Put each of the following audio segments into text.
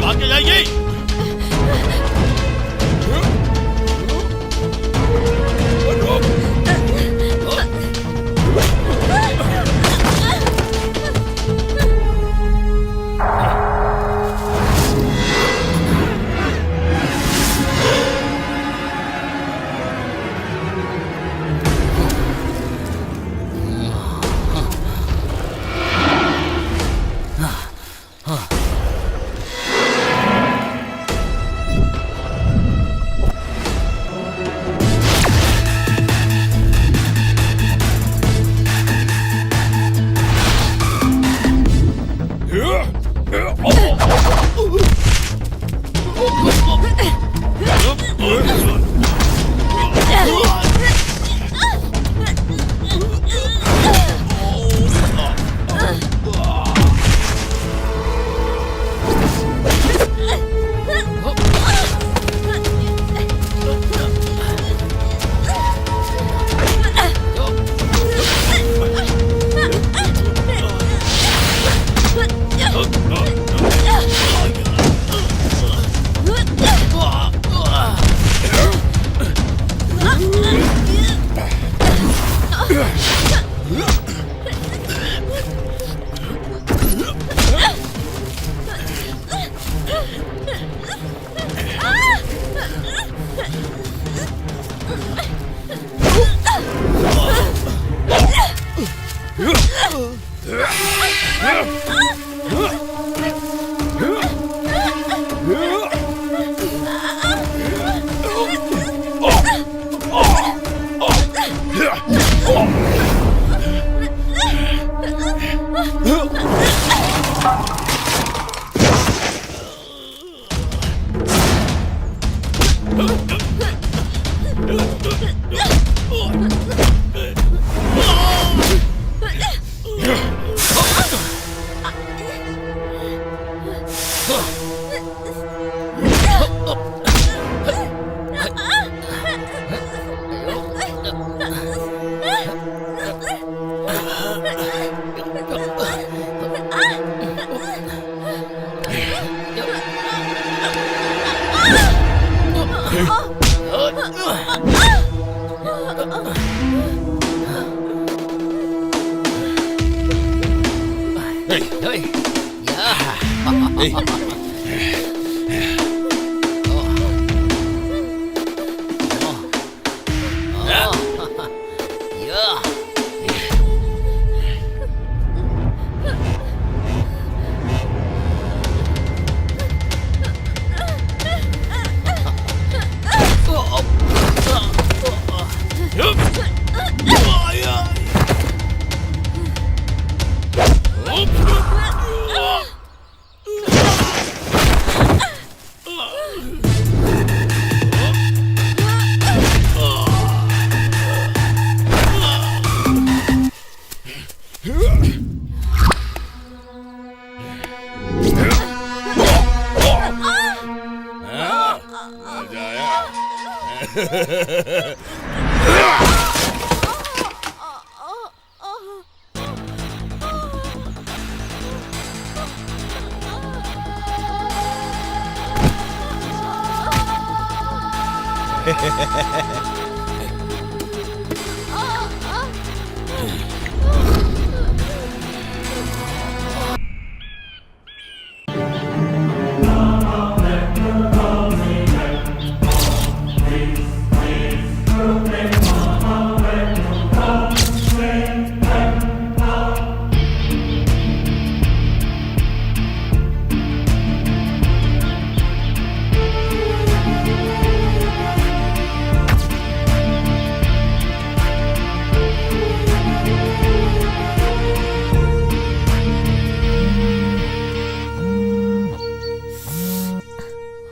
आगे जाइए।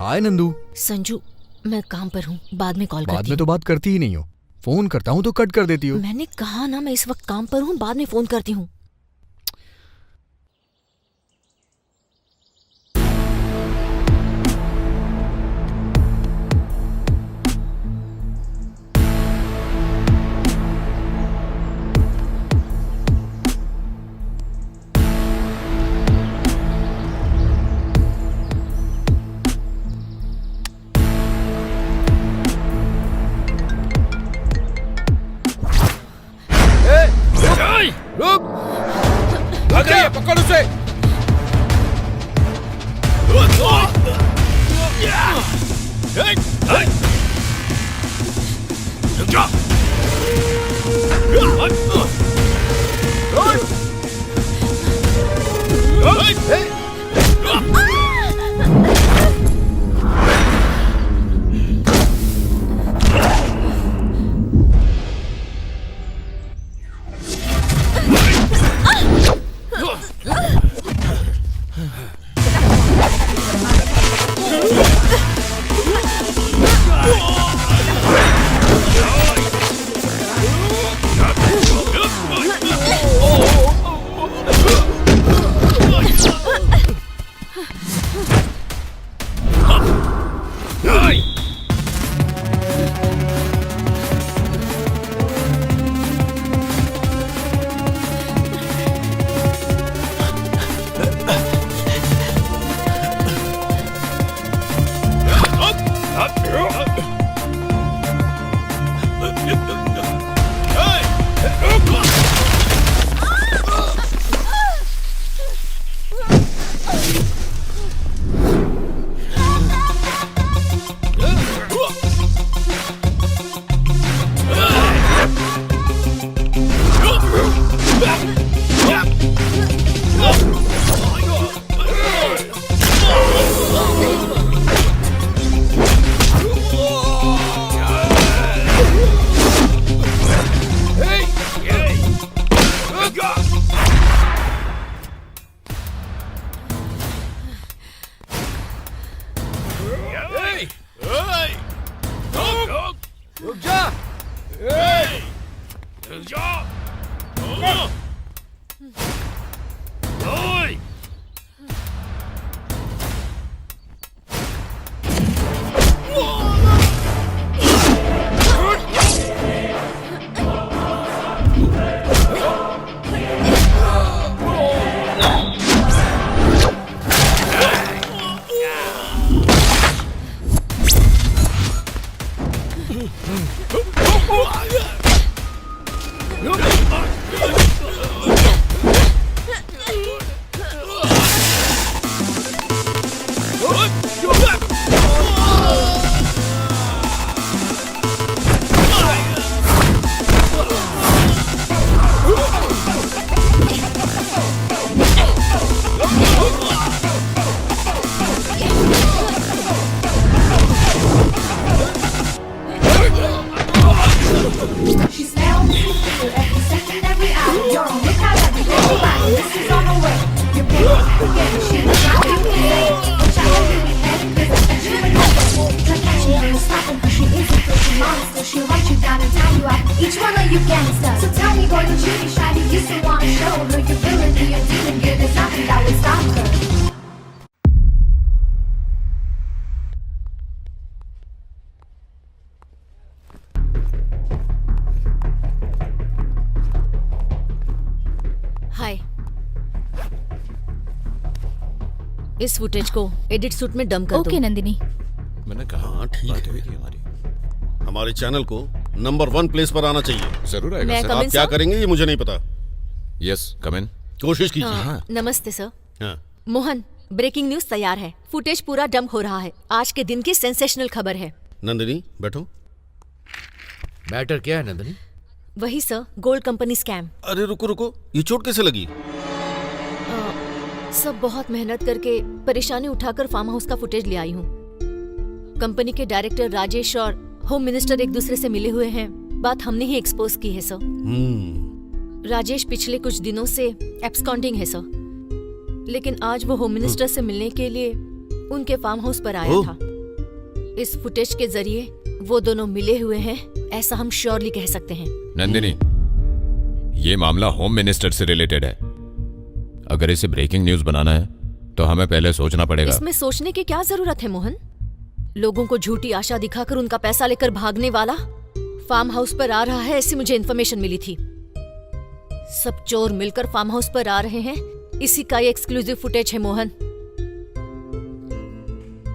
हाय नंदू। संजू, मैं काम पर हूँ, बाद में कॉल करती हूँ। बाद में तो बात करती ही नहीं हो, फोन करता हूँ तो कट कर देती हो। मैंने कहा ना मैं इस वक्त काम पर हूँ, बाद में फोन करती हूँ। रुक जा। She's now every second, every hour. You're on lookout every day. This is on the way. You're paying again. She's not you today. Watch out where you be headed, 'cause I bet you would never. Try catching her and stopping her. She is a pretty monster. She'll write you down and tie you up. Each one of you gangsters. So tell me, boy, would you be shy? Do you still wanna show her your villainy, your demon gear? There's nothing that would stop her. हाय। इस footage को edit suit में dump कर दो। Okay Nandini. मैंने कहा हाँ, ठीक बात है। हुई थी हमारी। हमारे चैनल को नंबर 1 प्लेस पर आना चाहिए। जरूर मैं आएगा सर। कम आप इन, क्या सर? करेंगे ये मुझे नहीं पता। यस कम इन। कोशिश कीजिए। हाँ, नमस्ते सर। हाँ। मोहन, ब्रेकिंग न्यूज तैयार है। फुटेज पूरा डंप हो रहा है। आज के दिन की सेंसेशनल खबर है। नंदिनी बैठो। मैटर क्या है नंदिनी? वही सर, गोल्ड कंपनी स्कैम। अरे रुको रुको, ये चोट कैसे लगी? सब बहुत मेहनत करके परेशानी उठाकर फार्म हाउस का फुटेज ले आई हूँ। कंपनी के डायरेक्टर राजेश और होम मिनिस्टर एक दूसरे से मिले हुए हैं। बात हमने ही एक्सपोज की है सर। राजेश पिछले कुछ दिनों से एब्सकॉन्डिंग है सर, लेकिन आज वो होम मिनिस्टर से मिलने के लिए उनके फार्म हाउस पर आया था। इस फुटेज के जरिए वो दोनों मिले हुए हैं, ऐसा हम श्योरली कह सकते हैं। नंदिनी, ये मामला होम मिनिस्टर से रिलेटेड है। अगर इसे ब्रेकिंग न्यूज बनाना है तो हमें पहले सोचना पड़ेगा। इसमें सोचने की क्या जरूरत है मोहन? लोगों को झूठी आशा दिखाकर उनका पैसा लेकर भागने वाला फार्म हाउस पर आ रहा है, ऐसी मुझे इन्फॉर्मेशन मिली थी। सब चोर मिलकर फार्म हाउस पर आ रहे हैं, इसी का ये एक्सक्लूसिव फुटेज है मोहन।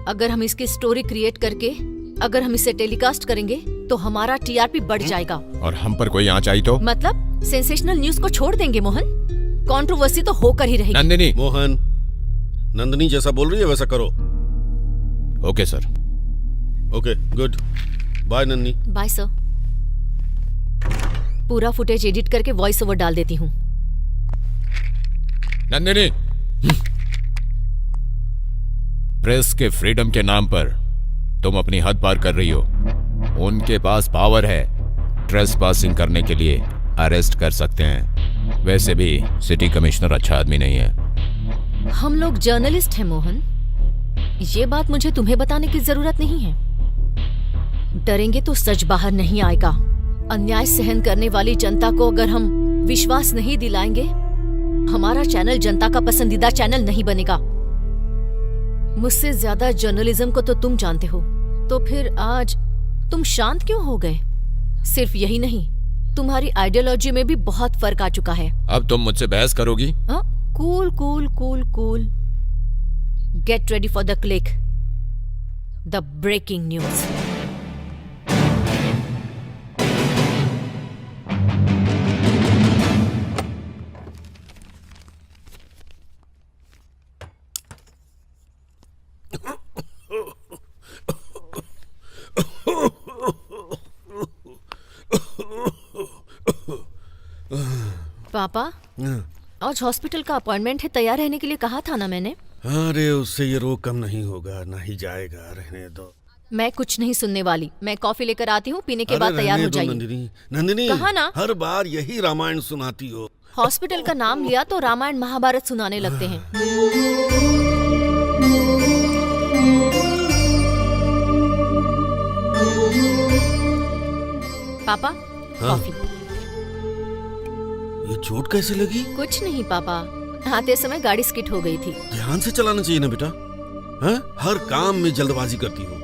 अगर हम इसकी स्टोरी क्रिएट करके अगर हम इसे टेलीकास्ट करेंगे तो हमारा टीआरपी बढ़ जाएगा। और हम पर कोई आंच आई तो? मतलब सेंसेशनल न्यूज को छोड़ देंगे मोहन? कंट्रोवर्सी तो होकर ही रहेगी। नंदिनी। मोहन, नंदिनी जैसा बोल रही है वैसा करो। Okay sir. Okay good bye Nanni. Bye sir. पूरा फुटेज एडिट करके वॉइस ओवर डाल देती हूँ। नंदिनी, प्रेस के फ्रीडम के नाम पर तुम अपनी हद पार कर रही हो। उनके पास पावर है, ट्रेसपासिंग करने के लिए अरेस्ट कर सकते हैं। वैसे भी सिटी कमिश्नर अच्छा आदमी नहीं है। हम लोग जर्नलिस्ट हैं मोहन, ये बात मुझे तुम्हें बताने की जरूरत नहीं है। डरेंगे तो सच बाहर नहीं आएगा। अन्याय सहन करने वाली जनता को अगर हम विश्वास नहीं दिलाएंगे, हमारा चैनल जनता का पसंदीदा चैनल नहीं बनेगा। मुझसे ज्यादा जर्नलिज्म को तो तुम जानते हो, तो फिर आज तुम शांत क्यों हो गए? सिर्फ यही नहीं, तुम्हारी आइडियोलॉजी में भी बहुत फर्क आ चुका है। अब तुम मुझसे बहस करोगी? Cool cool cool cool. Get ready for the click, the breaking news. पापा, आज हॉस्पिटल का अपॉइंटमेंट है, तैयार रहने के लिए कहा था ना मैंने। अरे उससे ये रोग कम नहीं होगा, ना ही जाएगा, रहने दो। मैं कुछ नहीं सुनने वाली। मैं कॉफी लेकर आती हूँ, पीने के अरे बाद तैयार रहने हो दो जाइए। नंदिनी, नंदिनी कहा ना? हर बार यही रामायण सुनाती हो। हॉस्पिटल का नाम लिया तो रामायण महाभारत सुनाने लगते हैं। पापा, कॉफी। ये चोट कैसे लगी? कुछ नहीं पापा, आते समय गाड़ी स्किट हो गई थी। ध्यान से चलाना चाहिए ना बेटा। हैं? हर काम में जल्दबाजी करती हो।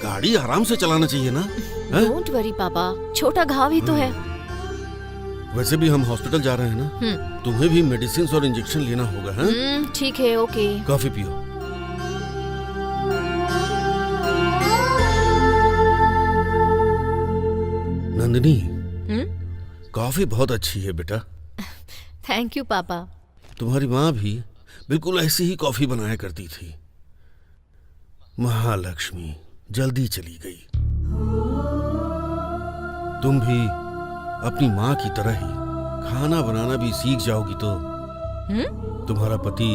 गाड़ी आराम से चलाना चाहिए ना। डोंट वरी पापा, छोटा घाव ही तो है। वैसे भी हम हॉस्पिटल जा रहे हैं ना, तुम्हें भी मेडिसिन और इंजेक्शन लेना होगा। हैं? ठीक है, ओके। कॉफी पियो। नंदिनी, कॉफी बहुत अच्छी है बेटा। थैंक यू पापा। तुम्हारी माँ भी बिल्कुल ऐसी ही कॉफी बनाया करती थी। महालक्ष्मी जल्दी चली गई। तुम भी अपनी माँ की तरह ही खाना बनाना भी सीख जाओगी तो तुम्हारा पति,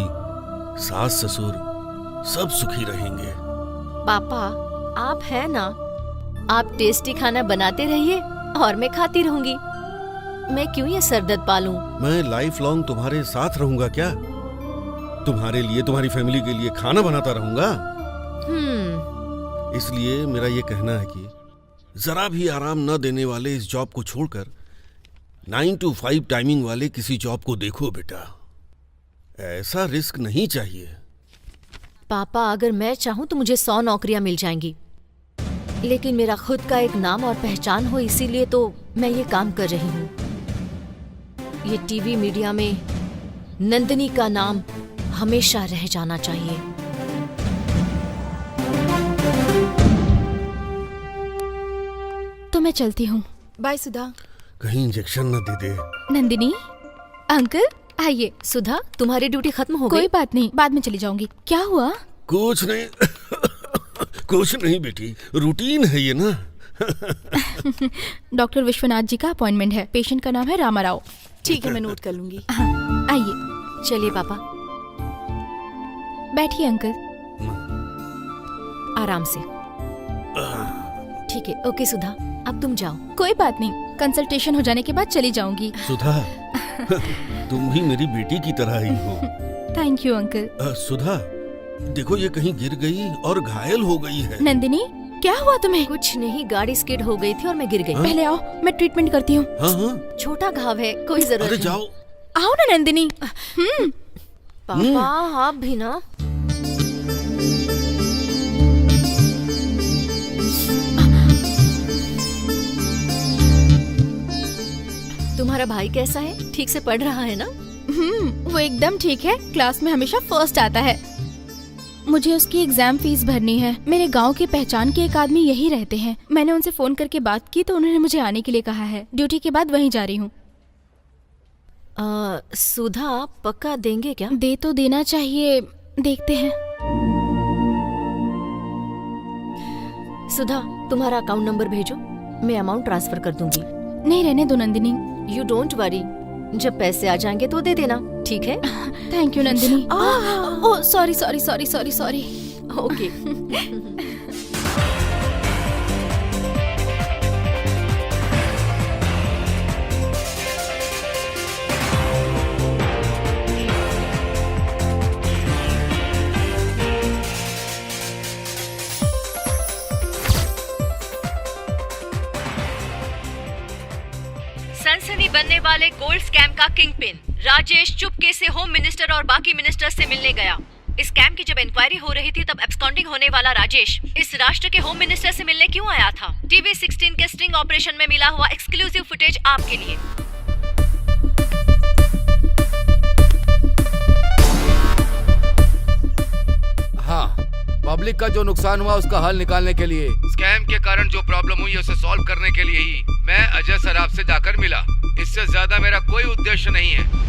सास ससुर सब सुखी रहेंगे। पापा, आप है ना, आप टेस्टी खाना बनाते रहिए और मैं खाती रहूंगी। मैं क्यों ये सरदर्द पालूं? मैं लाइफ लॉन्ग तुम्हारे साथ रहूंगा क्या? तुम्हारे लिए, तुम्हारी फैमिली के लिए खाना बनाता रहूंगा। इसलिए मेरा ये कहना है कि जरा भी आराम न देने वाले इस जॉब को छोड़कर 9 to 5 टाइमिंग वाले किसी जॉब को देखो बेटा। ऐसा रिस्क नहीं चाहिए। पापा, अगर मैं चाहूं तो मुझे 100 नौकरियां मिल जाएंगी, लेकिन मेरा खुद का एक नाम और पहचान हो, इसीलिए तो मैं ये काम कर रही हूँ। ये टीवी मीडिया में नंदिनी का नाम हमेशा रह जाना चाहिए। तो मैं चलती हूँ। बाय सुधा। कहीं इंजेक्शन न दे दे। नंदिनी, अंकल आइए। सुधा, तुम्हारी ड्यूटी खत्म हो गई? कोई बात नहीं, बाद में चली जाऊंगी। क्या हुआ? कुछ नहीं कुछ नहीं बेटी, रूटीन है ये ना। डॉक्टर विश्वनाथ जी का अपॉइंटमेंट है। पेशेंट का नाम है रामा राव। ठीक है, मैं नोट कर लूंगी। हाँ, आइए। चलिए पापा, बैठिए अंकल। आराम से। ठीक है, ओके सुधा, अब तुम जाओ। कोई बात नहीं, कंसल्टेशन हो जाने के बाद चली जाऊंगी। सुधा तुम भी मेरी बेटी की तरह ही हो। Thank you uncle. सुधा, देखो ये कहीं गिर गई और घायल हो गई है। नंदिनी, क्या हुआ तुम्हें? कुछ नहीं, गाड़ी स्किड हो गई थी और मैं गिर गई। पहले आओ, मैं ट्रीटमेंट करती हूँ। हाँ हाँ, छोटा घाव है, कोई जरूरत अरे नहीं। जाओ। आओ ना नंदिनी। पापा, आप भी ना। तुम्हारा भाई कैसा है? ठीक से पढ़ रहा है ना? वो एकदम ठीक है, क्लास में हमेशा फर्स्ट आता है। मुझे उसकी एग्जाम फीस भरनी है। मेरे गांव की पहचान के एक आदमी यही रहते हैं। मैंने उनसे फोन करके बात की तो उन्होंने मुझे आने के लिए कहा है। ड्यूटी के बाद वहीं जा रही हूँ। सुधा, पक्का देंगे क्या? दे तो देना चाहिए, देखते हैं। सुधा, तुम्हारा अकाउंट नंबर भेजो, मैं अमाउंट ट्रांसफर कर दूंगी। नहीं, रहने दो नंदिनी। यू डोंट वरी, जब पैसे आ जाएंगे तो दे देना, ठीक है? Thank you Nandini. Oh sorry sorry sorry sorry sorry. Okay. सनसनी बनने वाले गोल्ड स्कैम का किंग पिन राजेश चुपके से होम मिनिस्टर और बाकी मिनिस्टर से मिलने गया। इस स्कैम की जब इंक्वायरी हो रही थी तब एब्सकॉन्डिंग होने वाला राजेश इस राष्ट्र के होम मिनिस्टर से मिलने क्यों आया था? टीवी 16 के स्टिंग ऑपरेशन में मिला हुआ एक्सक्लूसिव फुटेज आपके लिए। हाँ, पब्लिक का जो नुकसान हुआ उसका हल निकालने के लिए, स्कैम के कारण जो प्रॉब्लम हुई उसे सॉल्व करने के लिए ही मैं अजय सराफ से जाकर मिला। इससे ज्यादा मेरा कोई उद्देश्य नहीं है।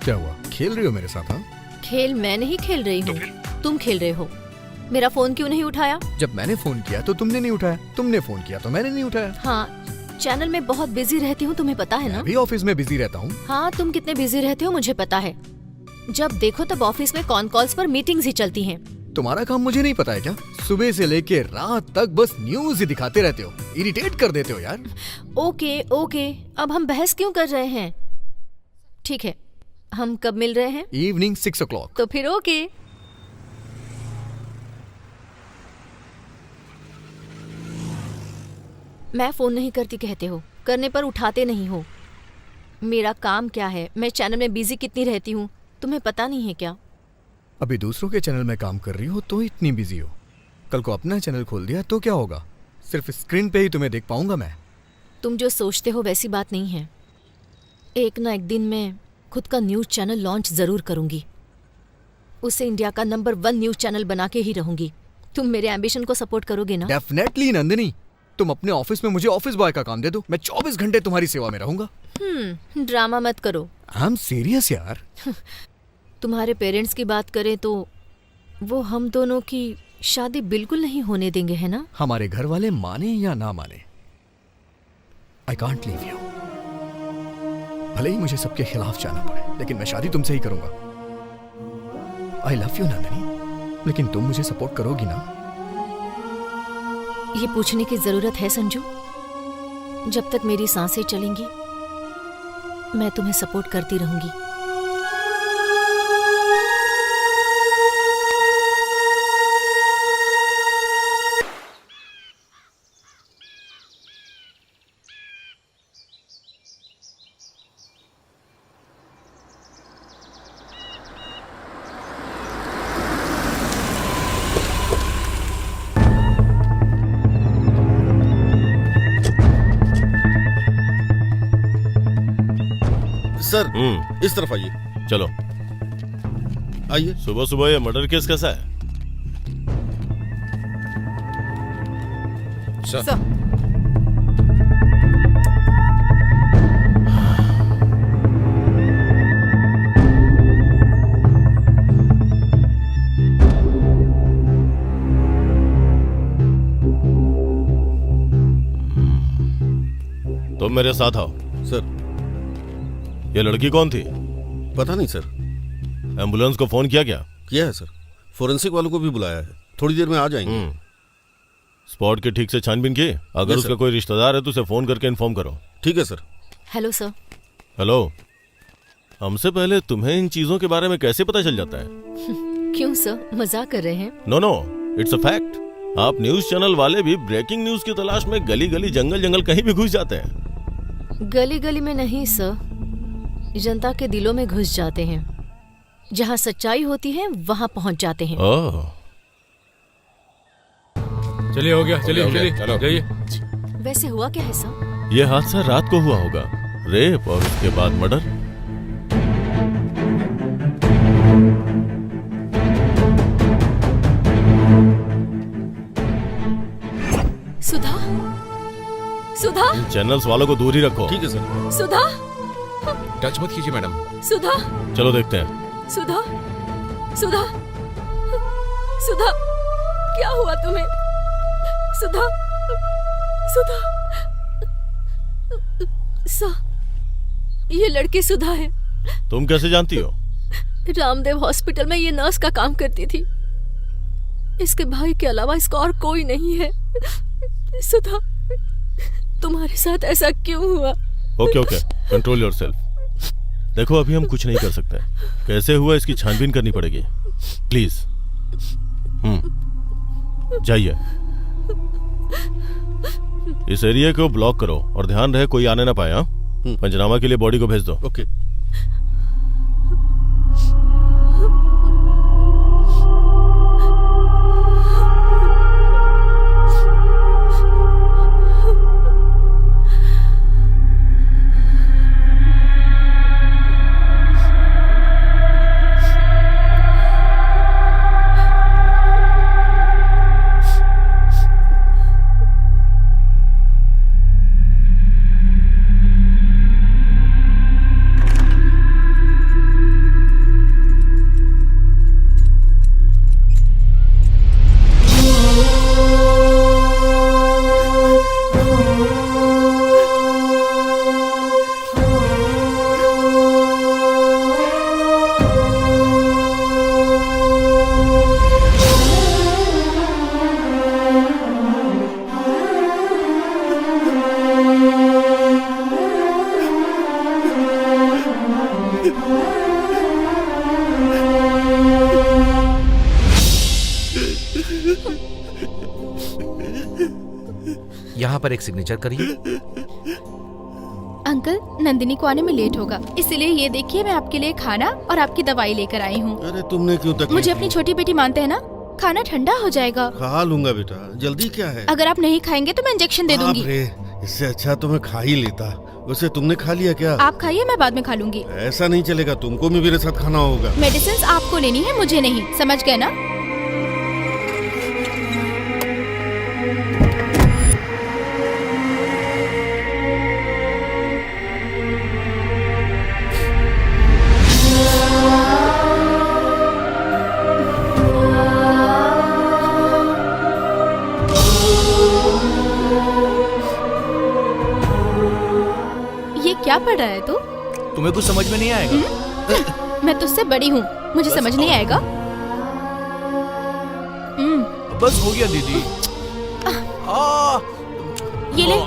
क्या हुआ, खेल रही हो मेरे साथ? हाँ, खेल मैं नहीं खेल रही हूँ, तुम खेल रहे हो। मेरा फोन क्यों नहीं उठाया? जब मैंने फोन किया तो तुमने नहीं उठाया, तुमने फोन किया तो मैंने नहीं उठाया। हाँ, चैनल में बहुत बिजी रहती हूँ, तुम्हें पता है ना? मैं भी ऑफिस में बिजी रहता हूँ। हाँ, तुम कितने बिजी रहते हो मुझे पता है। जब देखो तब ऑफिस में कॉन कॉल्स पर मीटिंग्स ही चलती हैं। तुम्हारा काम मुझे नहीं पता है क्या? सुबह से लेके रात तक बस न्यूज ही दिखाते रहते हो, इरिटेट कर देते हो यार। ओके ओके, अब हम बहस क्यों कर रहे हैं? ठीक है, हम कब मिल रहे हैं? Evening 6 o'clock। तो फिर ओके। मैं फोन नहीं करती कहते हो, करने पर उठाते नहीं हो। मेरा काम क्या है, मैं चैनल में बिजी कितनी रहती हूँ, तुम्हें पता नहीं है क्या? अभी दूसरों के चैनल में काम कर रही हो तो इतनी बिजी हो, कल को अपना चैनल खोल दिया तो क्या होगा? सिर्फ स्क्रीन पे ही तुम्हें देख पाऊंगा मैं। तुम जो सोचते हो वैसी बात नहीं है। एक ना एक दिन मैं खुद का न्यूज़ चैनल लॉन्च जरूर करूंगी। उसे इंडिया का नंबर 1 न्यूज़ चैनल बना के ही रहूंगी। तुम मेरे एम्बिशन को सपोर्ट करोगे ना? डेफिनेटली नंदिनी, तुम अपने ऑफिस में मुझे ऑफिस बॉय का काम दे दो, मैं 24 घंटे तुम्हारी सेवा में रहूंगा। ड्रामा मत करो। आई एम सीरियस यार। तुम्हारे पेरेंट्स की बात करें तो वो हम दोनों की शादी बिल्कुल नहीं होने देंगे, है ना? हमारे घर वाले माने या ना माने, आई कांट लीव यू। भले ही मुझे सबके खिलाफ जाना पड़े, लेकिन मैं शादी तुमसे ही करूंगा। आई लव यू नंदिनी, लेकिन तुम मुझे सपोर्ट करोगी ना? ये पूछने की जरूरत है संजू? जब तक मेरी सांसें चलेंगी मैं तुम्हें सपोर्ट करती रहूंगी। सर इस तरफ आइए। चलो। आइए। सुबह सुबह ये मर्डर केस कैसा है? सर, तुम मेरे साथ आओ। सर ये लड़की कौन थी? पता नहीं सर। एम्बुलेंस को फोन किया क्या? किया है सर, फोरेंसिक वालों को भी बुलाया है, थोड़ी देर में आ जाएंगे। स्पॉट की ठीक से छानबीन की? अगर यस, उसका सर। कोई रिश्तेदार है तो उसे फोन करके इन्फॉर्म करो। ठीक है सर। Hello sir. हेलो, हमसे पहले तुम्हें इन चीजों के बारे में कैसे पता चल जाता है? क्यों सर, मजाक कर रहे हैं? No no, it's a fact. आप न्यूज चैनल वाले भी ब्रेकिंग न्यूज की तलाश में गली गली जंगल जंगल कहीं भी घुस जाते हैं। गली गली में नहीं सर, जनता के दिलों में घुस जाते हैं। जहाँ सच्चाई होती है वहाँ पहुँच जाते हैं। ओह, चलिए हो गया, चलिए हो गया, चलिए चलो। वैसे हुआ क्या है सर? ये हादसा रात को हुआ होगा। रेप और उसके बाद मर्डर। सुधा, सुधा, इन चैनल्स वालों को दूर ही रखो। ठीक है सर। सुधा, टच मत कीजिए मैडम। सुधा, चलो देखते हैं। सुधा, सुधा, सुधा, क्या हुआ तुम्हें? सुधा, सुधा, ये लड़की सुधा है। तुम कैसे जानती हो? रामदेव हॉस्पिटल में ये नर्स का काम करती थी। इसके भाई के अलावा इसका और कोई नहीं है। सुधा, तुम्हारे साथ ऐसा क्यों हुआ? Okay okay, control yourself. देखो अभी हम कुछ नहीं कर सकते। कैसे हुआ इसकी छानबीन करनी पड़ेगी। प्लीज जाइए। इस एरिया को ब्लॉक करो और ध्यान रहे कोई आने ना पाए। हाँ? पंचनामा के लिए बॉडी को भेज दो। ओके। यहाँ पर एक सिग्नेचर करिए। अंकल, नंदिनी को आने में लेट होगा, इसलिए ये देखिए मैं आपके लिए खाना और आपकी दवाई लेकर आई हूँ। अरे तुमने क्यों तकलीफ मुझे की? अपनी छोटी बेटी मानते हैं ना? खाना ठंडा हो जाएगा। खा लूंगा बेटा, जल्दी क्या है? अगर आप नहीं खाएंगे तो मैं इंजेक्शन दे दूंगी। बाप रे, इससे अच्छा तो मैं खा ही लेता। वैसे तुमने खा लिया क्या? आप खाइए, मैं बाद में खा लूंगी। ऐसा नहीं चलेगा, तुमको भी मेरे साथ खाना होगा। मेडिसिन आपको लेनी है, मुझे नहीं, समझ गए ना? क्या पढ़ रहा है तू? तुम्हें कुछ समझ में नहीं आएगा। मैं तुझसे बड़ी हूँ, मुझे समझ नहीं आएगा। बस हो गया दीदी। ये ले।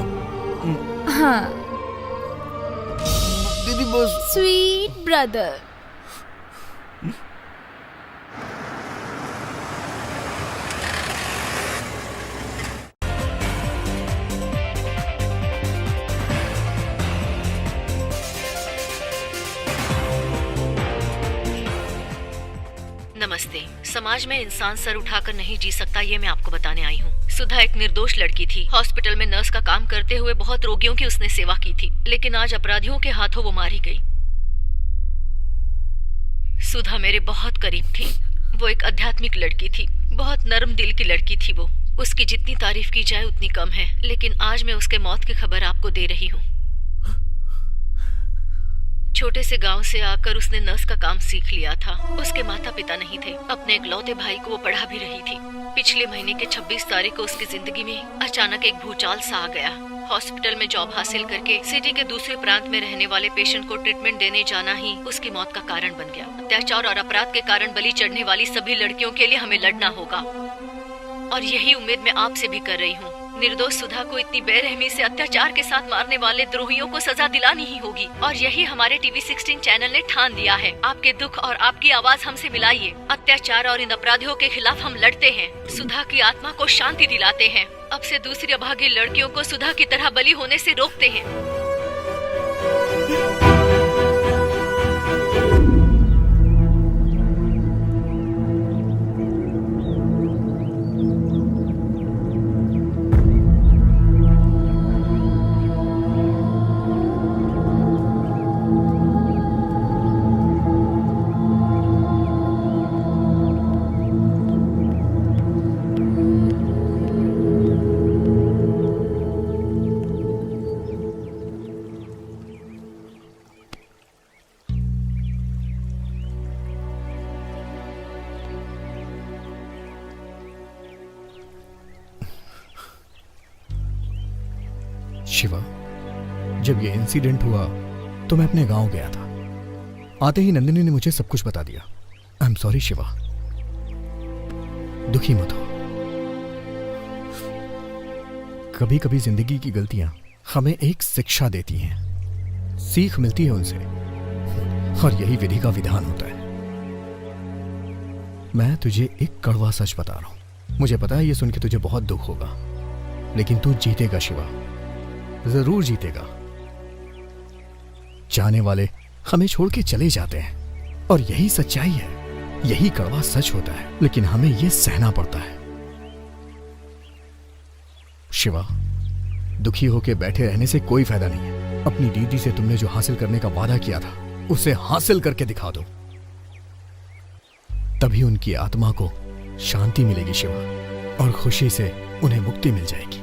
हाँ दीदी बस। Sweet brother. नमस्ते। समाज में इंसान सर उठाकर नहीं जी सकता, ये मैं आपको बताने आई हूँ। सुधा एक निर्दोष लड़की थी। हॉस्पिटल में नर्स का काम करते हुए बहुत रोगियों की उसने सेवा की थी, लेकिन आज अपराधियों के हाथों वो मारी गई। सुधा मेरे बहुत करीब थी। वो एक आध्यात्मिक लड़की थी, बहुत नरम दिल की लड़की थी वो। उसकी जितनी तारीफ की जाए उतनी कम है, लेकिन आज मैं उसके मौत की खबर आपको दे रही हूँ। छोटे से गांव से आकर उसने नर्स का काम सीख लिया था। उसके माता पिता नहीं थे। अपने इकलौते भाई को वो पढ़ा भी रही थी। पिछले महीने के 26 तारीख को उसकी जिंदगी में अचानक एक भूचाल सा आ गया। हॉस्पिटल में जॉब हासिल करके सिटी के दूसरे प्रांत में रहने वाले पेशेंट को ट्रीटमेंट देने जाना ही उसकी मौत का कारण बन गया। अत्याचार और अपराध के कारण बलि चढ़ने वाली सभी लड़कियों के लिए हमें लड़ना होगा, और यही उम्मीद मैं आपसे भी कर रही हूँ। निर्दोष सुधा को इतनी बेरहमी से अत्याचार के साथ मारने वाले द्रोहियों को सजा दिलानी ही होगी, और यही हमारे टीवी 16 चैनल ने ठान लिया है। आपके दुख और आपकी आवाज हमसे मिलाइए। अत्याचार और इन अपराधियों के खिलाफ हम लड़ते हैं, सुधा की आत्मा को शांति दिलाते हैं। अब से दूसरी अभागी लड़कियों को सुधा की तरह बलि होने से रोकते हैं। शिवा, जब ये इंसिडेंट हुआ तो मैं अपने गांव गया था। आते ही नंदिनी ने मुझे सब कुछ बता दिया। आई एम सॉरी शिवा, दुखी मत हो। कभी कभी जिंदगी की गलतियां हमें एक शिक्षा देती हैं, सीख मिलती है उनसे, और यही विधि का विधान होता है। मैं तुझे एक कड़वा सच बता रहा हूं। मुझे पता है ये सुन के तुझे बहुत दुख होगा, लेकिन तू जीतेगा शिवा, जरूर जीतेगा। जाने वाले हमें छोड़ के चले जाते हैं, और यही सच्चाई है, यही कड़वा सच होता है, लेकिन हमें यह सहना पड़ता है। शिवा, दुखी होके बैठे रहने से कोई फायदा नहीं है। अपनी दीदी से तुमने जो हासिल करने का वादा किया था उसे हासिल करके दिखा दो, तभी उनकी आत्मा को शांति मिलेगी शिवा, और खुशी से उन्हें मुक्ति मिल जाएगी।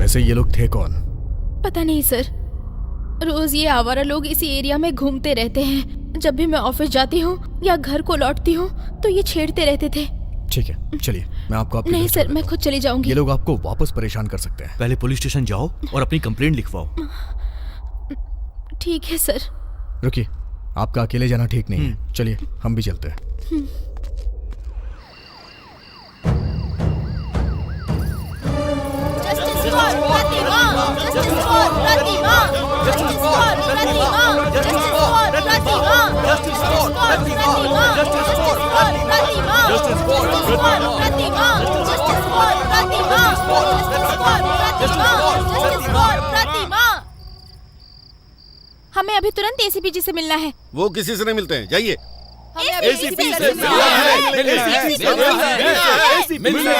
वैसे ये लोग थे कौन? पता नहीं सर, रोज ये आवारा लोग इसी एरिया में घूमते रहते हैं। जब भी मैं ऑफिस जाती हूँ या घर को लौटती हूँ तो ये छेड़ते रहते थे। ठीक है, चलिए मैं आपको आपके नहीं घर सर, छोड़ मैं देता खुद चली जाऊंगी। हूं। ये लोग आपको वापस परेशान कर सकते हैं। पहले पुलिस स्टेशन जाओ और अपनी कंप्लेंट लिखवाओ। ठीक है सर। रुकिए, आपका अकेले जाना ठीक नहीं है। चलिए हम भी चलते हैं। हमें अभी तुरंत एसीपी जी से मिलना है। वो किसी से नहीं मिलते हैं, जाइए। एसीपी से मिलना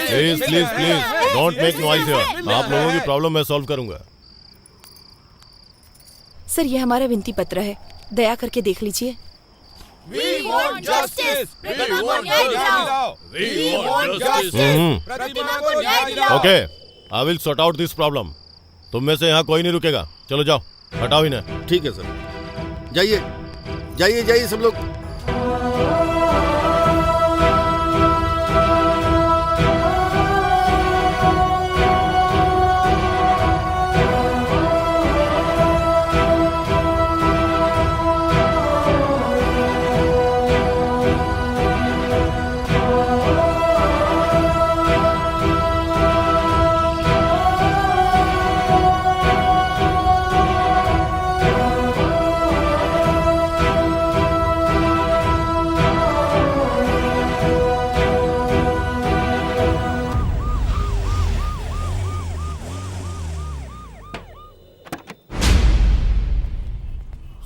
please please please don't make noise here. आप लोगों की प्रॉब्लम मैं सॉल्व करूंगा। सर, ये हमारा विनती पत्र है, दया करके देख लीजिए। Okay, I will sort out this problem. तुम में से यहाँ कोई नहीं रुकेगा। चलो जाओ, हटाओ इन्हें। ठीक है सर, जाइए जाइए जाइए सब लोग।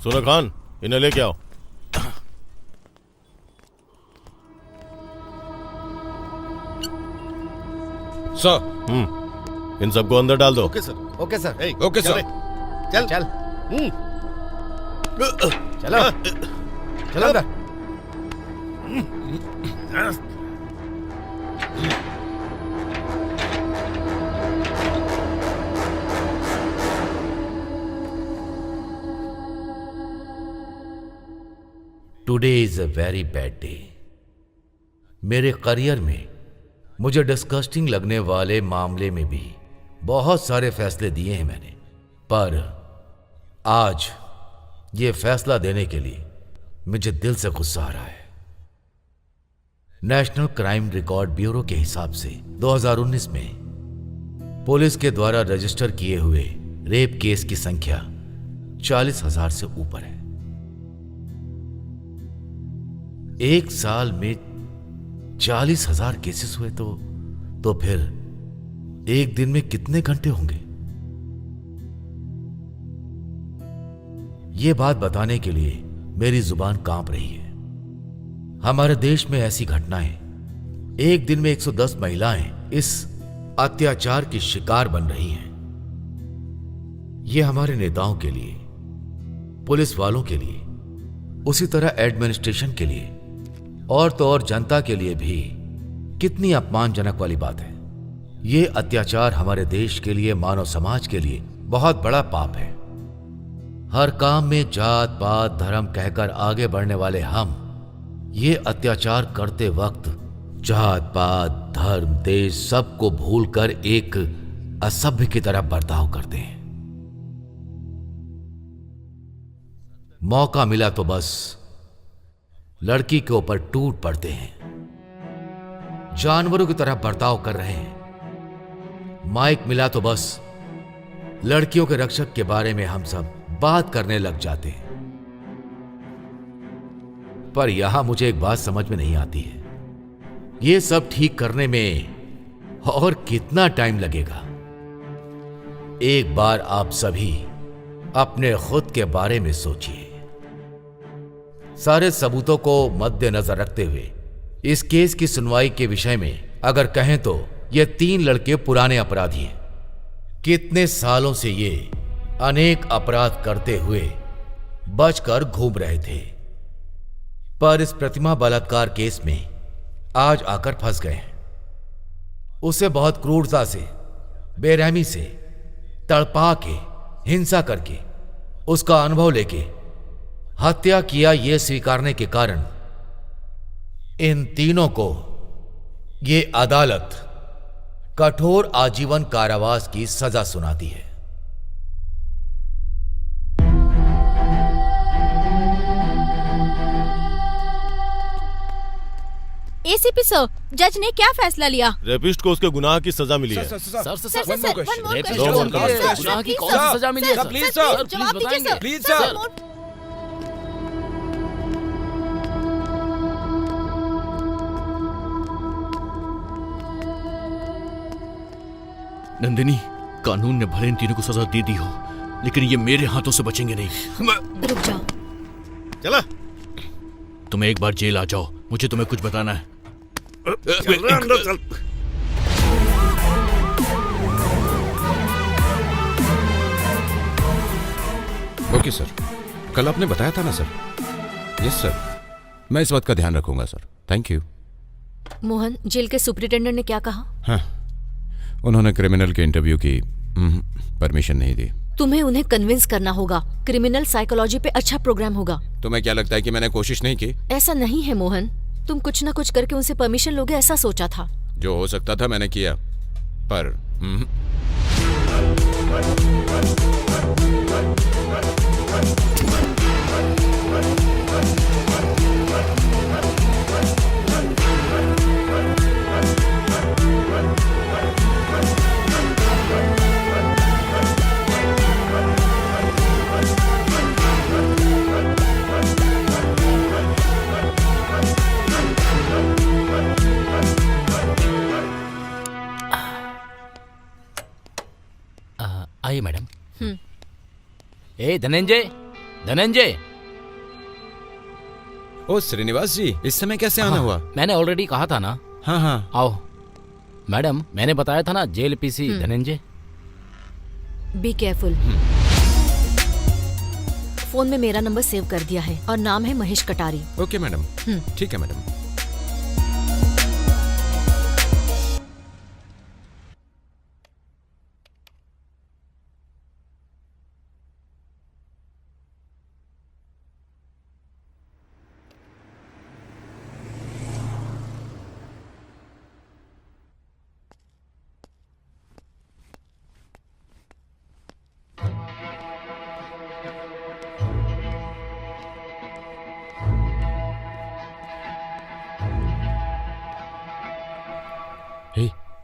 सुनो खान, इन्हें लेके आओ। सर। इन सबको अंदर डाल दो। Okay sir. Okay sir. ए, ओके सर। चल चल चल चलो चलो अंदर। Today is a very bad day. मेरे करियर में मुझे डिस्गस्टिंग लगने वाले मामले में भी बहुत सारे फैसले दिए हैं मैंने, पर आज ये फैसला देने के लिए मुझे दिल से गुस्सा आ रहा है। नेशनल क्राइम रिकॉर्ड ब्यूरो के हिसाब से 2019 में पुलिस के द्वारा रजिस्टर किए हुए रेप केस की संख्या 40,000 से ऊपर है। एक साल में 40,000 केसेस हुए तो फिर एक दिन में कितने घंटे होंगे? ये बात बताने के लिए मेरी जुबान कांप रही है। हमारे देश में ऐसी घटनाएं, एक दिन में 110 महिलाएं इस अत्याचार की शिकार बन रही हैं। ये हमारे नेताओं के लिए, पुलिस वालों के लिए, उसी तरह एडमिनिस्ट्रेशन के लिए और तो और जनता के लिए भी कितनी अपमानजनक वाली बात है। ये अत्याचार हमारे देश के लिए, मानव समाज के लिए बहुत बड़ा पाप है। हर काम में जात पात धर्म कहकर आगे बढ़ने वाले हम ये अत्याचार करते वक्त जात पात धर्म देश सबको भूलकर एक असभ्य की तरह बर्ताव करते हैं। मौका मिला तो बस लड़की के ऊपर टूट पड़ते हैं, जानवरों की तरह बर्ताव कर रहे हैं। माइक मिला तो बस लड़कियों के रक्षक के बारे में हम सब बात करने लग जाते हैं। पर यहां मुझे एक बात समझ में नहीं आती है, ये सब ठीक करने में और कितना टाइम लगेगा? एक बार आप सभी अपने खुद के बारे में सोचिए। सारे सबूतों को मद्देनजर रखते हुए इस केस की सुनवाई के विषय में अगर कहें तो ये 3 लड़के पुराने अपराधी हैं। कितने सालों से ये अनेक अपराध करते हुए बचकर घूम रहे थे, पर इस प्रतिमा बलात्कार केस में आज आकर फंस गए हैं। उसे बहुत क्रूरता से, बेरहमी से तड़पा के, हिंसा करके, उसका अनुभव लेके हत्या किया, यह स्वीकारने के कारण इन तीनों को ये अदालत कठोर आजीवन कारावास की सजा सुनाती है। एसीपी सर, जज ने क्या फैसला लिया? रेपिस्ट को उसके गुनाह की सजा मिली है। गुनाह की कौन सी सजा मिली है? प्लीज सर, प्लीज बताएंगे। Please sir. नंदिनी, कानून ने भले इन तीनों को सजा दे दी हो, लेकिन ये मेरे हाथों से बचेंगे नहीं। रुक जाओ। चला तुम एक बार जेल आ जाओ, मुझे तुम्हें कुछ बताना है। चल अंदर चल। ओके सर, कल आपने बताया था ना सर? यस सर, मैं इस बात का ध्यान रखूंगा sir. Thank you. Mohan, jail के सुपरिटेंडेंट ने क्या कहा? हाँ, उन्होंने क्रिमिनल के इंटरव्यू की परमिशन नहीं दी। तुम्हें उन्हें कन्विंस करना होगा। क्रिमिनल साइकोलॉजी पे अच्छा प्रोग्राम होगा। तुम्हें क्या लगता है कि मैंने कोशिश नहीं की? ऐसा नहीं है मोहन, तुम कुछ ना कुछ करके उनसे परमिशन लोगे ऐसा सोचा था। जो हो सकता था मैंने किया, पर आइए मैडम। ए धनंजय, धनंजय। ओ श्रीनिवास जी, इस समय कैसे आना हुआ? मैंने ऑलरेडी कहा था ना। हाँ हाँ, आओ। मैडम, मैंने बताया था ना, jail PC Dhananjay. Be careful. Phone में मेरा नंबर सेव कर दिया है और नाम है महेश कटारी। ओके मैडम, ठीक है मैडम।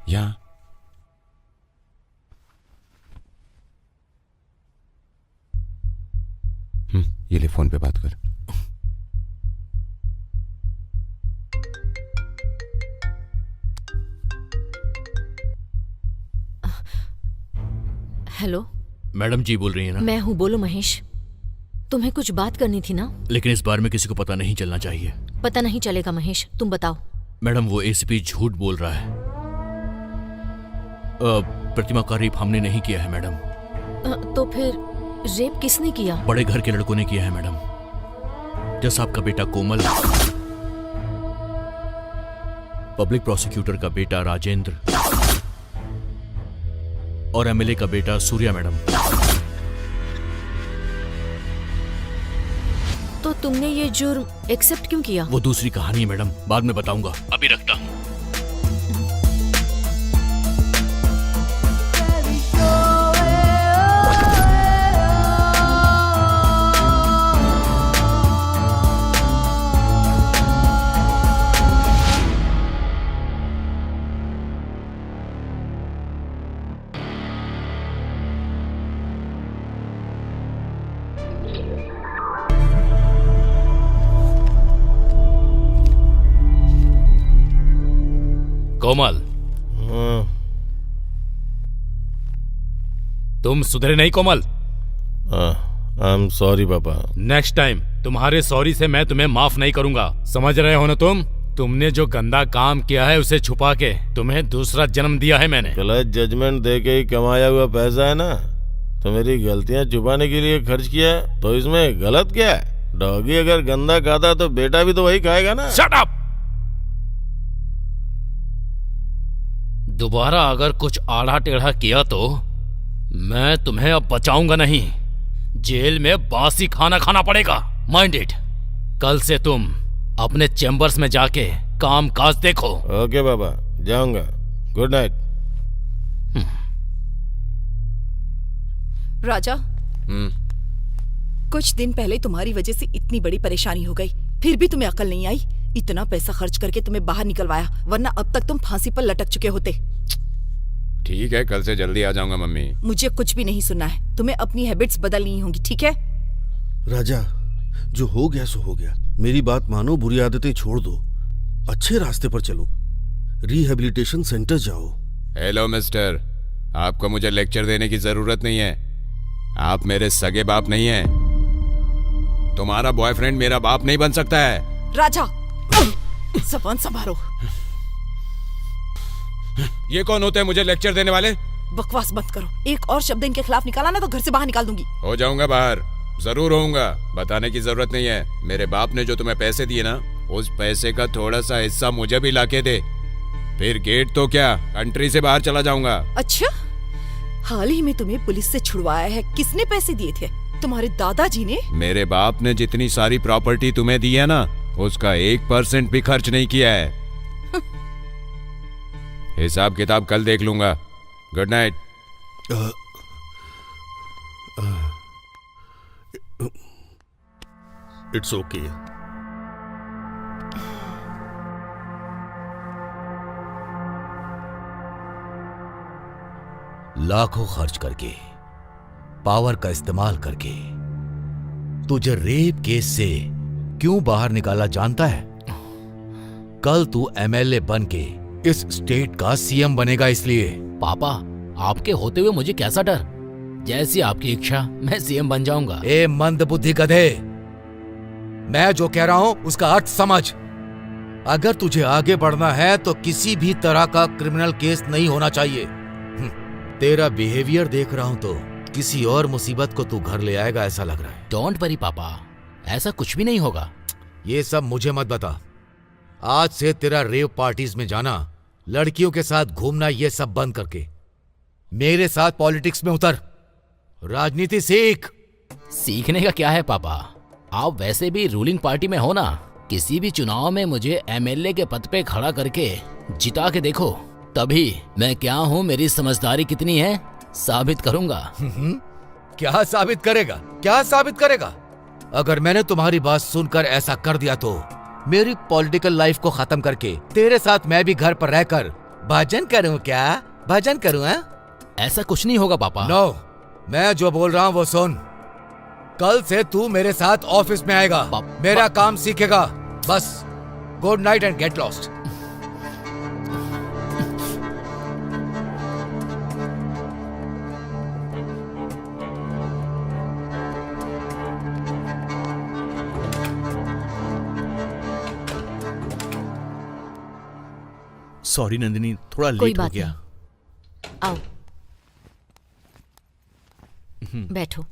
यहाँ ये ले फोन पे बात कर। हेलो मैडम जी बोल रही है ना? मैं हूँ, बोलो महेश। तुम्हें कुछ बात करनी थी ना? लेकिन इस बारे में किसी को पता नहीं चलना चाहिए। पता नहीं चलेगा महेश, तुम बताओ। मैडम वो एसीपी झूठ बोल रहा है। प्रतिमा का रेप हमने नहीं किया है मैडम। तो फिर रेप किसने किया? बड़े घर के लड़कों ने किया है मैडम। जैसा आपका बेटा कोमल, पब्लिक प्रोसिक्यूटर का बेटा राजेंद्र और एमएलए का बेटा सूर्या मैडम। तो तुमने ये जुर्म एक्सेप्ट क्यों किया? वो दूसरी कहानी है मैडम, बाद में बताऊंगा, अभी रखता हूं। कोमल, तुम सुधरे नहीं कोमल। आई एम सॉरी पापा। नेक्स्ट टाइम तुम्हारे सॉरी से मैं तुम्हें माफ नहीं करूंगा, समझ रहे हो ना तुम? तुमने जो गंदा काम किया है उसे छुपा के तुम्हें दूसरा जन्म दिया है मैंने। गलत जजमेंट दे के ही कमाया हुआ पैसा है ना, तो मेरी गलतियां छुपाने के लिए खर्च किया है, तो इसमें गलत क्या है? डॉगी अगर गंदा खाता तो बेटा भी तो वही खाएगा ना। Shut up! दोबारा अगर कुछ आड़ा टेढ़ा किया तो मैं तुम्हें अब बचाऊंगा नहीं, जेल में बासी खाना खाना पड़ेगा। Mind it. कल से तुम अपने चैम्बर्स में जाके काम काज देखो। ओके बाबा, जाऊंगा। Good night. राजा, कुछ दिन पहले तुम्हारी वजह से इतनी बड़ी परेशानी हो गई, फिर भी तुम्हें अकल नहीं आई। इतना पैसा खर्च करके तुम्हें बाहर निकलवाया, वरना अब तक तुम फांसी पर लटक चुके होते। ठीक है, कल से जल्दी आ जाऊंगा मम्मी। मुझे कुछ भी नहीं सुनना है, तुम्हें अपनी हैबिट्स बदलनी होंगी, ठीक है? राजा, जो हो गया सो हो गया। मेरी बात मानो, बुरी आदतें छोड़ दो, अच्छे रास्ते पर चलो, रिहेबिलिटेशन सेंटर जाओ। हेलो मिस्टर, आपको मुझे लेक्चर देने की जरूरत नहीं है। आप मेरे सगे बाप नहीं हैं। तुम्हारा बॉयफ्रेंड मेरा बाप नहीं बन सकता है। राजा, ज़बान संभालो। ये कौन होते हैं मुझे लेक्चर देने वाले? बकवास बंद करो। एक और शब्द इनके खिलाफ निकाला ना तो घर से बाहर निकाल दूंगी। हो जाऊंगा बाहर, जरूर होऊंगा। बताने की जरूरत नहीं है। मेरे बाप ने जो तुम्हें पैसे दिए ना, उस पैसे का थोड़ा सा हिस्सा मुझे भी लाके दे, फिर गेट तो क्या, कंट्री से बाहर चला जाऊंगा। अच्छा, हाल ही में तुम्हें पुलिस से छुड़वाया है, किसने पैसे दिए थे? तुम्हारे दादाजी ने? मेरे बाप ने जितनी सारी प्रॉपर्टी तुम्हें दी है ना, उसका 1% भी खर्च नहीं किया है। हिसाब किताब कल देख लूंगा। Good night. It's okay. लाखों खर्च करके, पावर का इस्तेमाल करके तुझे रेप केस से क्यों बाहर निकाला जानता है? कल तू एमएलए बन के इस स्टेट का सीएम बनेगा, इसलिए। पापा, आपके होते हुए मुझे कैसा डर? जैसी आपकी इच्छा, मैं सीएम बन जाऊंगा। ए मंदबुद्धि गधे, मैं जो कह रहा हूं उसका अर्थ समझ। अगर तुझे आगे बढ़ना है तो किसी भी तरह का क्रिमिनल केस नहीं होना चाहिए। तेरा बिहेवियर देख रहा हूं तो किसी और मुसीबत को तू घर ले आएगा ऐसा लग रहा है। डोंट वरी पापा, ऐसा कुछ भी नहीं होगा। ये सब मुझे मत बता। आज से तेरा रेव पार्टीज में जाना, लड़कियों के साथ घूमना, ये सब बंद करके मेरे साथ पॉलिटिक्स में उतर, राजनीति सीख। सीखने का क्या है पापा, आप वैसे भी रूलिंग पार्टी में हो ना। किसी भी चुनाव में मुझे एमएलए के पद पे खड़ा करके जिता के देखो, तभी मैं क्या हूँ, मेरी समझदारी कितनी है, साबित करूंगा। क्या साबित करेगा? क्या साबित करेगा? अगर मैंने तुम्हारी बात सुनकर ऐसा कर दिया तो मेरी पॉलिटिकल लाइफ को खत्म करके तेरे साथ मैं भी घर पर रहकर भजन करूं क्या? भजन करूं? ऐसा कुछ नहीं होगा पापा। नो, मैं जो बोल रहा हूँ वो सुन। कल से तू मेरे साथ ऑफिस में आएगा, मेरा काम सीखेगा। बस good night and get lost. Sorry Nandini, थोड़ा कोई लेट हो बात गया। नहीं। आओ बैठो।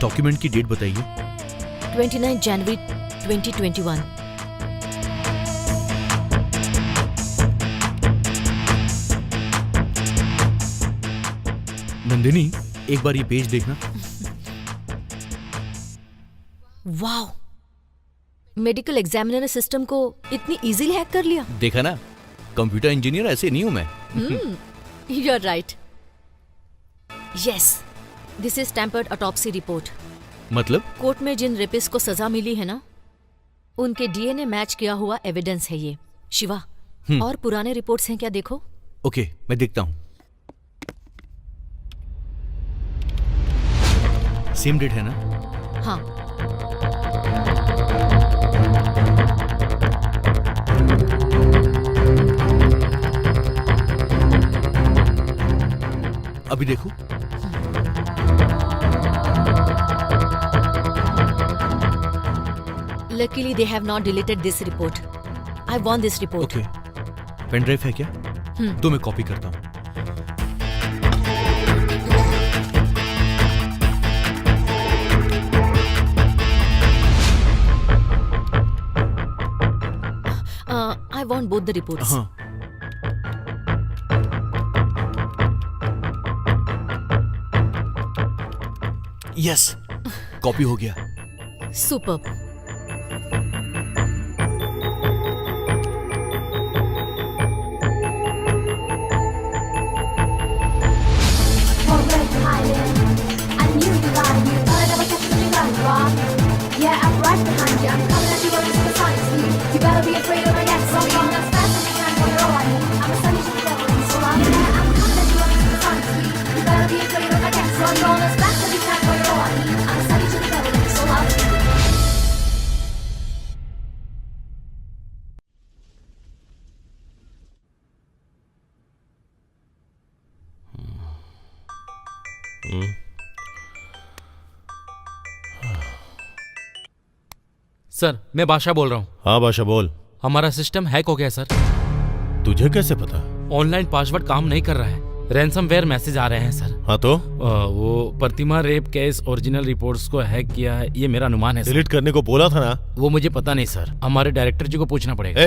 डॉक्यूमेंट की डेट बताइए। 29 जनवरी 2021। नंदिनी, एक बार ये पेज देखना। वाओ, मेडिकल एग्जामिनर सिस्टम को इतनी इजीली हैक कर लिया। देखा ना, कंप्यूटर इंजीनियर ऐसे नहीं हूं मैं। You are right. Yes, this is tampered autopsy report. मतलब? कोर्ट में जिन रेपिस्ट को सजा मिली है ना, उनके डीएनए मैच किया हुआ एविडेंस है ये। शिवा, और पुराने रिपोर्ट्स हैं क्या? देखो। ओके, मैं देखता हूं। सेम डेट है ना? हाँ। अभी देखो। Luckily, they have not deleted this report. I want this report. Okay, pen drive है क्या? तो मैं कॉपी करता हूं। I want both the reports. हाँ। यस, कॉपी हो गया। Superb. Yeah, I'm right behind you. I'm coming at you on a supersonic speed. You better be afraid of my next song. I'm as fast as you can for your all I need. I'm a sunny to the devil, so I'm coming at you on a supersonic speed. You better be afraid of my next song. I'm as fast as you can for your all I need. I'm a sunny to the devil, so I'm sir, मैं बादशाह बोल रहा हूँ। हाँ बादशाह बोल। हमारा system hack हो गया सर। तुझे कैसे पता? ऑनलाइन पासवर्ड काम नहीं कर रहा है। रैंसमवेयर मैसेज आ रहे हैं सर। हाँ तो? वो प्रतिमा रेप केस ओरिजिनल रिपोर्ट्स को हैक किया है, ये मेरा अनुमान है। डिलीट करने को बोला था ना? वो मुझे पता नहीं सर, हमारे डायरेक्टर जी को पूछना पड़ेगा।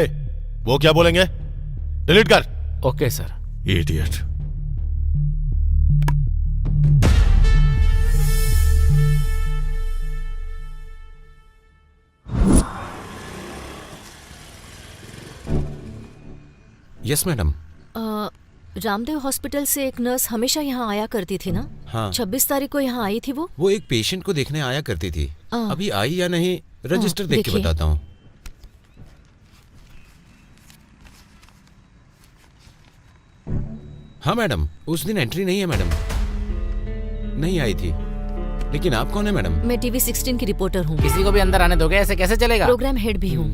वो क्या बोलेंगे? डिलीट कर। Okay sir. Idiot. Yes madam. Ramdev hospital से एक नर्स हमेशा यहाँ आया करती थी ना? हाँ। 26 तारीख को यहाँ आई थी वो एक पेशेंट को देखने आया करती थी। अभी आई या नहीं, रजिस्टर देख के देखिए। बताता हूँ। हाँ मैडम, उस दिन एंट्री नहीं है मैडम, नहीं आई थी। लेकिन आप कौन है मैडम? मैं टीवी 16 की रिपोर्टर हूँ। किसी को भी अंदर आने दोगे? ऐसे कैसे चलेगा? प्रोग्राम हेड भी हूँ।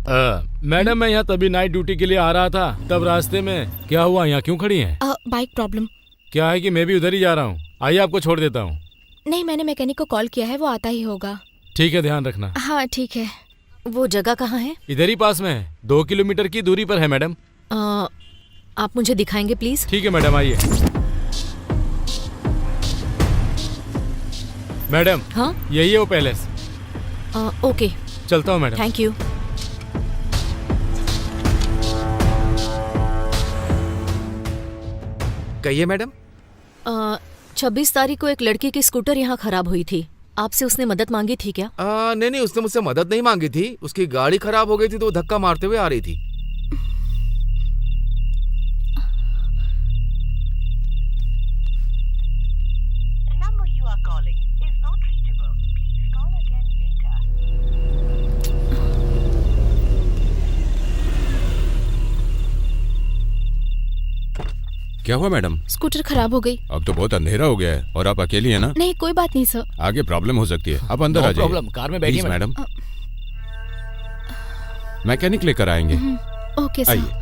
मैडम, मैं यहाँ तभी नाइट ड्यूटी के लिए आ रहा था, तब रास्ते में क्या हुआ? यहाँ क्यों खड़ी हैं? Bike problem. क्या है कि मैं भी उधर ही जा रहा हूँ। आइए आपको छोड़ देता हूँ। नहीं, मैंने मैकेनिक को कॉल किया है, वो आता ही होगा। ठीक है, ध्यान रखना। हाँ ठीक है। वो जगह कहाँ है? इधर ही पास में है, 2 किलोमीटर की दूरी पर है मैडम। आप मुझे दिखाएंगे प्लीज? ठीक है मैडम, आइए। मैडम, हाँ, यही है वो पैलेस। ओके, चलता हूँ मैडम। Thank you. कहिए मैडम। 26 तारीख को एक लड़की की स्कूटर यहाँ खराब हुई थी, आपसे उसने मदद मांगी थी क्या? नहीं, उसने मुझसे मदद नहीं मांगी थी। उसकी गाड़ी खराब हो गई थी तो वो धक्का मारते हुए आ रही थी। क्या हुआ मैडम? स्कूटर खराब हो गई। अब तो बहुत अंधेरा हो गया है और आप अकेली हैं ना? नहीं, कोई बात नहीं सर। आगे प्रॉब्लम हो सकती है, आप अंदर आ जाइए। प्रॉब्लम, कार में बैठिए मैडम। मैकेनिक लेकर आएंगे। Okay sir. आइए।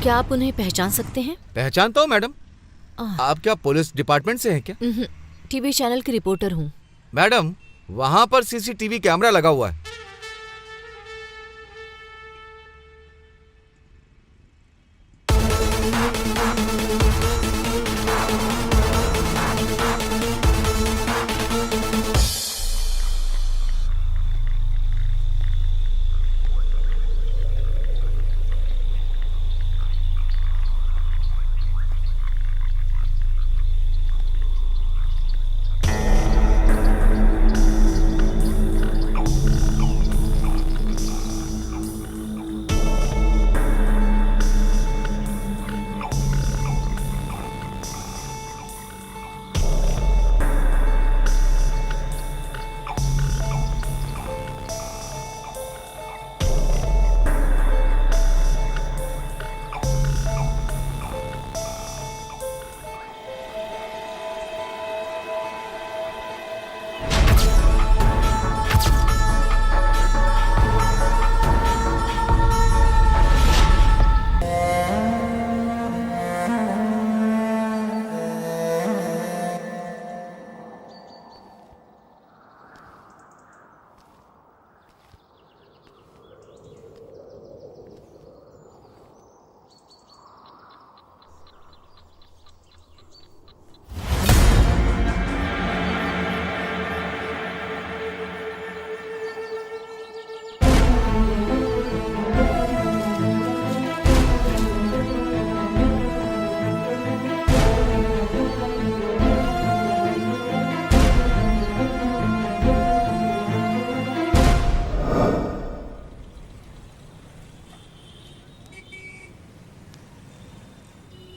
क्या आप उन्हें पहचान सकते हैं? पहचानता हूँ मैडम। आप क्या पुलिस डिपार्टमेंट से हैं क्या? टीवी चैनल की रिपोर्टर हूँ। मैडम, वहाँ पर सीसीटीवी कैमरा लगा हुआ है।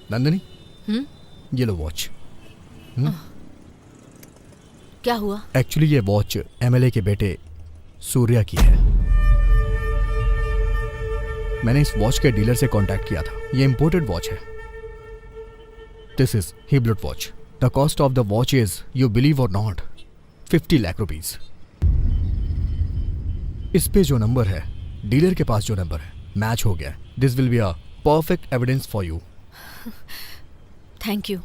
नंदिनी, ये लो वॉच। क्या हुआ? एक्चुअली ये वॉच एमएलए के बेटे सूर्या की है। मैंने इस वॉच के डीलर से कांटेक्ट किया था। ये इंपोर्टेड वॉच है। This is Hublot watch. The cost of the watch is, you believe or not, 50 lakh rupees. इस पे जो नंबर है, डीलर के पास जो नंबर है, मैच हो गया। This will be a perfect evidence for you. Thank you.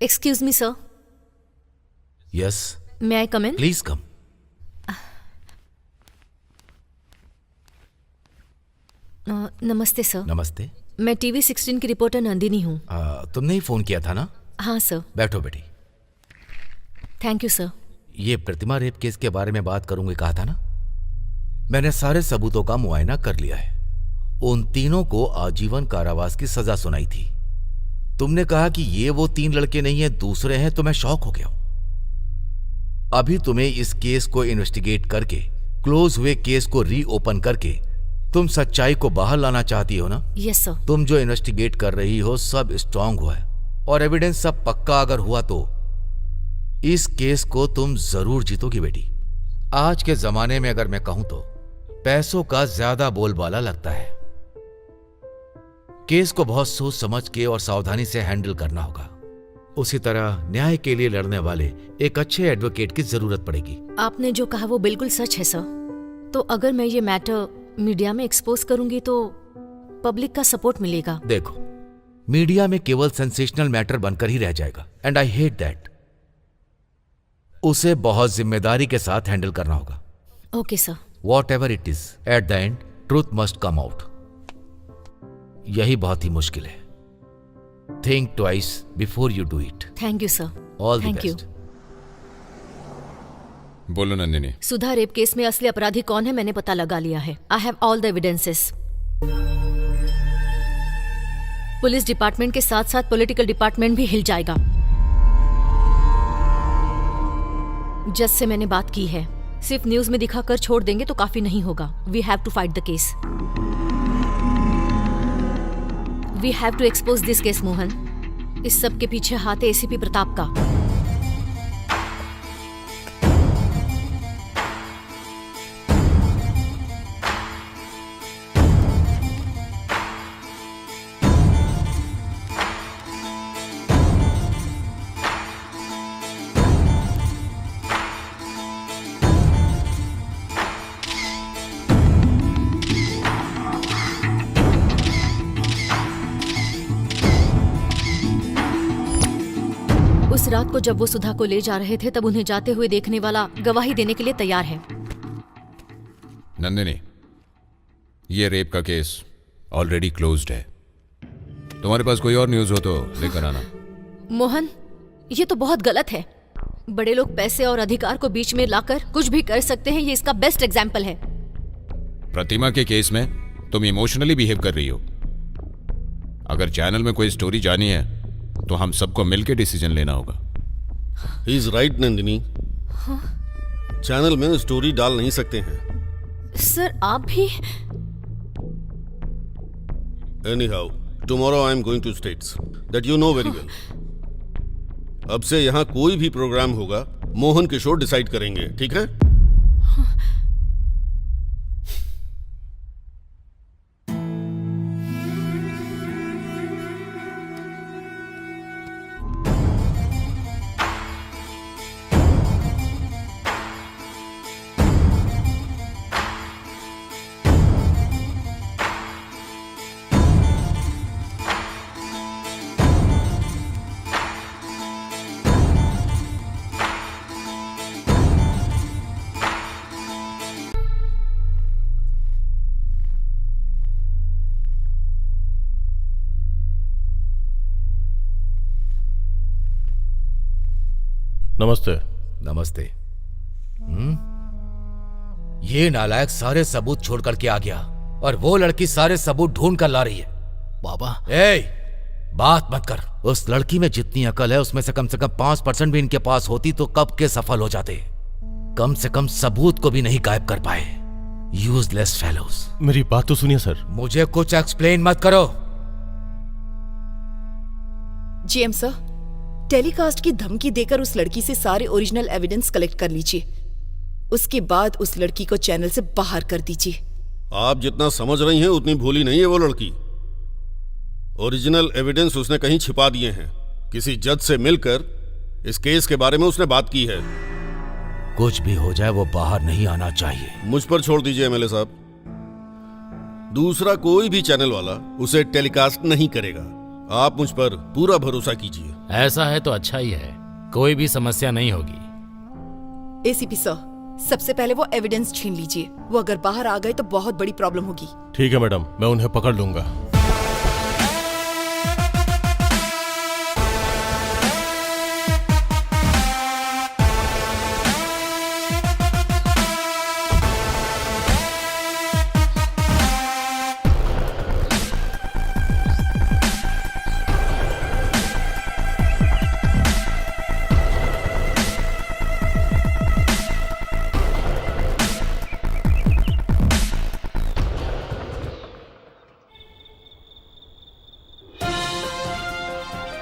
Excuse me sir. Yes, may I come in? Please come. नमस्ते सर। नमस्ते। मैं टीवी 16 की रिपोर्टर नंदिनी हूँ। तुमने ही फोन किया था ना? हाँ सर। बैठो बेटी। Thank you sir. ये प्रतिमा रेप केस के बारे में बात करूंगी कहा था ना? मैंने सारे सबूतों का मुआयना कर लिया है। उन तीनों को आजीवन कारावास की सजा सुनाई थी। तुमने कहा कि ये वो 3 लड़के नहीं है, दूसरे हैं, तो मैं शॉक हो गया हूं। अभी तुम्हें इस केस को इन्वेस्टिगेट करके, क्लोज हुए केस को रीओपन करके तुम सच्चाई को बाहर लाना चाहती हो ना? Yes sir. तुम जो इन्वेस्टिगेट कर रही हो सब स्ट्रांग हुआ है और एविडेंस सब पक्का अगर हुआ तो इस केस को तुम जरूर जीतोगी बेटी। आज के जमाने में अगर मैं कहूं तो पैसों का ज्यादा बोलबाला लगता है। केस को बहुत सोच समझ के और सावधानी से हैंडल करना होगा। उसी तरह न्याय के लिए लड़ने वाले एक अच्छे एडवोकेट की जरूरत पड़ेगी। आपने जो कहा वो बिल्कुल सच है सर। तो अगर मैं ये मैटर मीडिया में एक्सपोज करूंगी तो पब्लिक का सपोर्ट मिलेगा। देखो, मीडिया में केवल सेंसेशनल मैटर बनकर ही रह जाएगा, एंड आई हेट दैट। उसे बहुत जिम्मेदारी के साथ हैंडल करना होगा। Okay sir. Whatever it is, at the end, truth must come out. यही बहुत ही मुश्किल है। Think twice before you do it. Thank you sir. All the thank you. best. बोलो नंदिनी। सुधा रेप केस में असली अपराधी कौन है मैंने पता लगा लिया है। I have all the evidences. Police department के साथ साथ पॉलिटिकल डिपार्टमेंट भी हिल जाएगा। जज से मैंने बात की है। सिर्फ न्यूज में दिखाकर छोड़ देंगे तो काफी नहीं होगा। We have to fight the case. We have to expose this case Mohan. इस सब के पीछे हाथ है एसीपी प्रताप का। उस रात को जब वो सुधा को ले जा रहे थे तब उन्हें जाते हुए देखने वाला गवाही देने के लिए तैयार है। नंदिनी, ये रेप का केस ऑलरेडी क्लोज्ड है। तुम्हारे पास कोई और न्यूज हो तो लेकर आना। मोहन, ये तो बहुत गलत है। बड़े लोग पैसे और अधिकार को बीच में लाकर कुछ भी कर सकते हैं। ये इसका बेस्ट एग्जाम्पल है। प्रतिमा के केस में तुम इमोशनली बिहेव कर रही हो। अगर चैनल में कोई स्टोरी जानी है तो हम सबको मिलकर डिसीजन लेना होगा। He is right Nandini. Channel में स्टोरी डाल नहीं सकते हैं। सर आप भी। Anyhow, tomorrow I am going to States. That you know very well. अब से यहाँ कोई भी प्रोग्राम होगा मोहन किशोर डिसाइड करेंगे, ठीक है? नमस्ते। नमस्ते। ये नालायक सारे सबूत छोड़ करके आ गया और वो लड़की सारे सबूत ढूंढ कर ला रही है। बाबा, बात मत कर। उस लड़की में जितनी अकल है उसमें से कम 5% भी इनके पास होती तो कब के सफल हो जाते। कम से कम सबूत को भी नहीं गायब कर पाए। Useless fellows. मेरी बात तो सुनिए सर। मुझे कुछ एक्सप्लेन मत करो। जीएम सर, टेलीकास्ट की धमकी देकर उस लड़की से सारे ओरिजिनल एविडेंस कलेक्ट कर लीजिए। उसके बाद उस लड़की को चैनल से बाहर कर दीजिए। आप जितना समझ रही हैं उतनी भोली नहीं है वो लड़की। ओरिजिनल एविडेंस उसने कहीं छिपा दिए हैं। किसी जज से मिलकर इस केस के बारे में उसने बात की है। कुछ भी हो जाए वो बाहर नहीं आना चाहिए। मुझ पर छोड़ दीजिए एमएलए साहब। दूसरा कोई भी चैनल वाला उसे टेलीकास्ट नहीं करेगा। आप मुझ पर पूरा भरोसा कीजिए। ऐसा है तो अच्छा ही है। कोई भी समस्या नहीं होगी। एसीपी सर, सबसे पहले वो एविडेंस छीन लीजिए। वो अगर बाहर आ गए तो बहुत बड़ी प्रॉब्लम होगी। ठीक है मैडम, मैं उन्हें पकड़ लूंगा।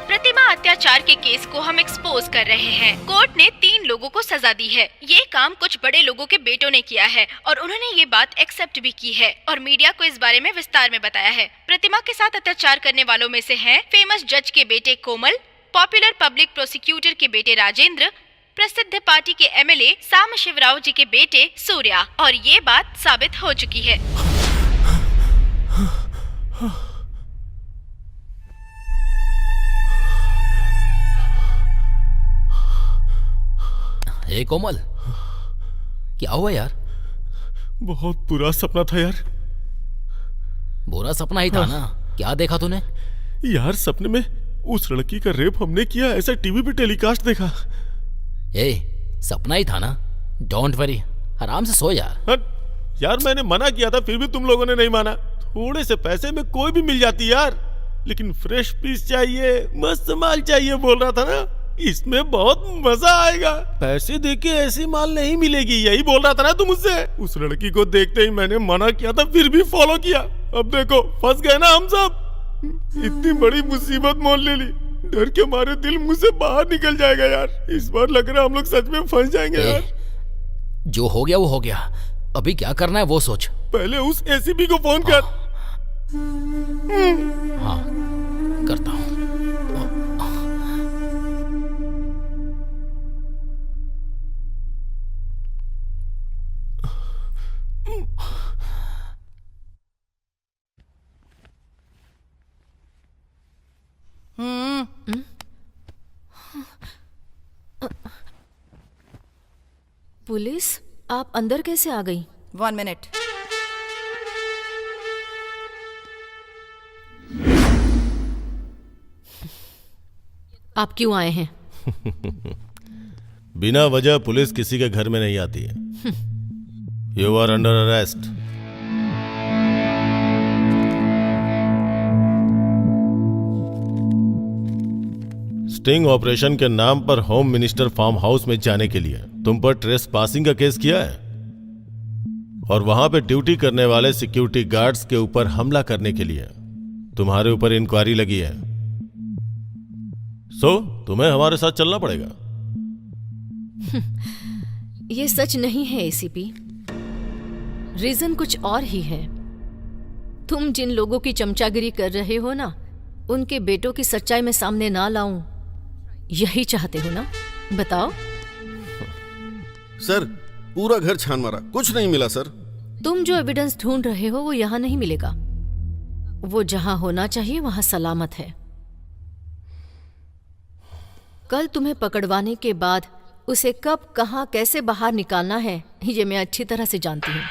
प्रतिमा अत्याचार के केस को हम एक्सपोज कर रहे हैं। कोर्ट ने 3 लोगों को सजा दी है। ये काम कुछ बड़े लोगों के बेटों ने किया है और उन्होंने ये बात एक्सेप्ट भी की है और मीडिया को इस बारे में विस्तार में बताया है। प्रतिमा के साथ अत्याचार करने वालों में से हैं फेमस जज के बेटे कोमल, पॉपुलर पब्लिक प्रोसिक्यूटर के बेटे राजेंद्र, प्रसिद्ध पार्टी के एमएलए साम शिवराव जी के बेटे सूर्या, और ये बात साबित हो चुकी है। हे कोमल, क्या हुआ यार? बहुत बुरा सपना था यार। बुरा सपना ही था ना? क्या देखा तूने? यार सपने में उस लड़की का रेप हमने किया ऐसा टीवी पे टेलीकास्ट देखा। सपना ही था ना? डोंट वरी, आराम से सो यार। यार मैंने मना किया था फिर भी तुम लोगों ने नहीं माना। थोड़े से पैसे में कोई भी मिल जाती यार, लेकिन फ्रेश पीस चाहिए, मस्त माल चाहिए बोल रहा था ना। इसमें बहुत मजा आएगा। पैसे देके ऐसी माल नहीं मिलेगी, यही बोल रहा था ना तुम मुझसे। उस लड़की को देखते ही मैंने मना किया था फिर भी फॉलो किया। अब देखो फंस गए ना हम सब। इतनी बड़ी मुसीबत मोल ले ली, डर के मारे दिल मुंह से बाहर निकल जाएगा यार। इस बार लग रहा है हम लोग सच में फंस जाएंगे यार। जो हो गया वो हो गया, अभी क्या करना है वो सोच। पहले उस एसीपी को फोन कर। हाँ करता हूँ। पुलिस, आप अंदर कैसे आ गई? 1 मिनट। आप क्यों आए हैं? बिना वजह पुलिस किसी के घर में नहीं आती है। You are under arrest. Sting operation के नाम पर होम मिनिस्टर फार्म हाउस में जाने के लिए तुम पर ट्रेस पासिंग का केस किया है और वहां पे ड्यूटी करने वाले सिक्योरिटी गार्ड्स के ऊपर हमला करने के लिए तुम्हारे ऊपर इंक्वायरी लगी है। सो तुम्हें हमारे साथ चलना पड़ेगा। ये सच नहीं है एसीपी, रीजन कुछ और ही है। तुम जिन लोगों की चमचागिरी कर रहे हो ना, उनके बेटों की सच्चाई में सामने ना लाऊं, यही चाहते हो ना? बताओ। सर पूरा घर छान मारा, कुछ नहीं मिला सर। तुम जो एविडेंस ढूंढ रहे हो वो यहाँ नहीं मिलेगा। वो जहां होना चाहिए वहां सलामत है। कल तुम्हें पकड़वाने के बाद उसे कब, कहां, कैसे बाहर निकालना है ये मैं अच्छी तरह से जानती हूं।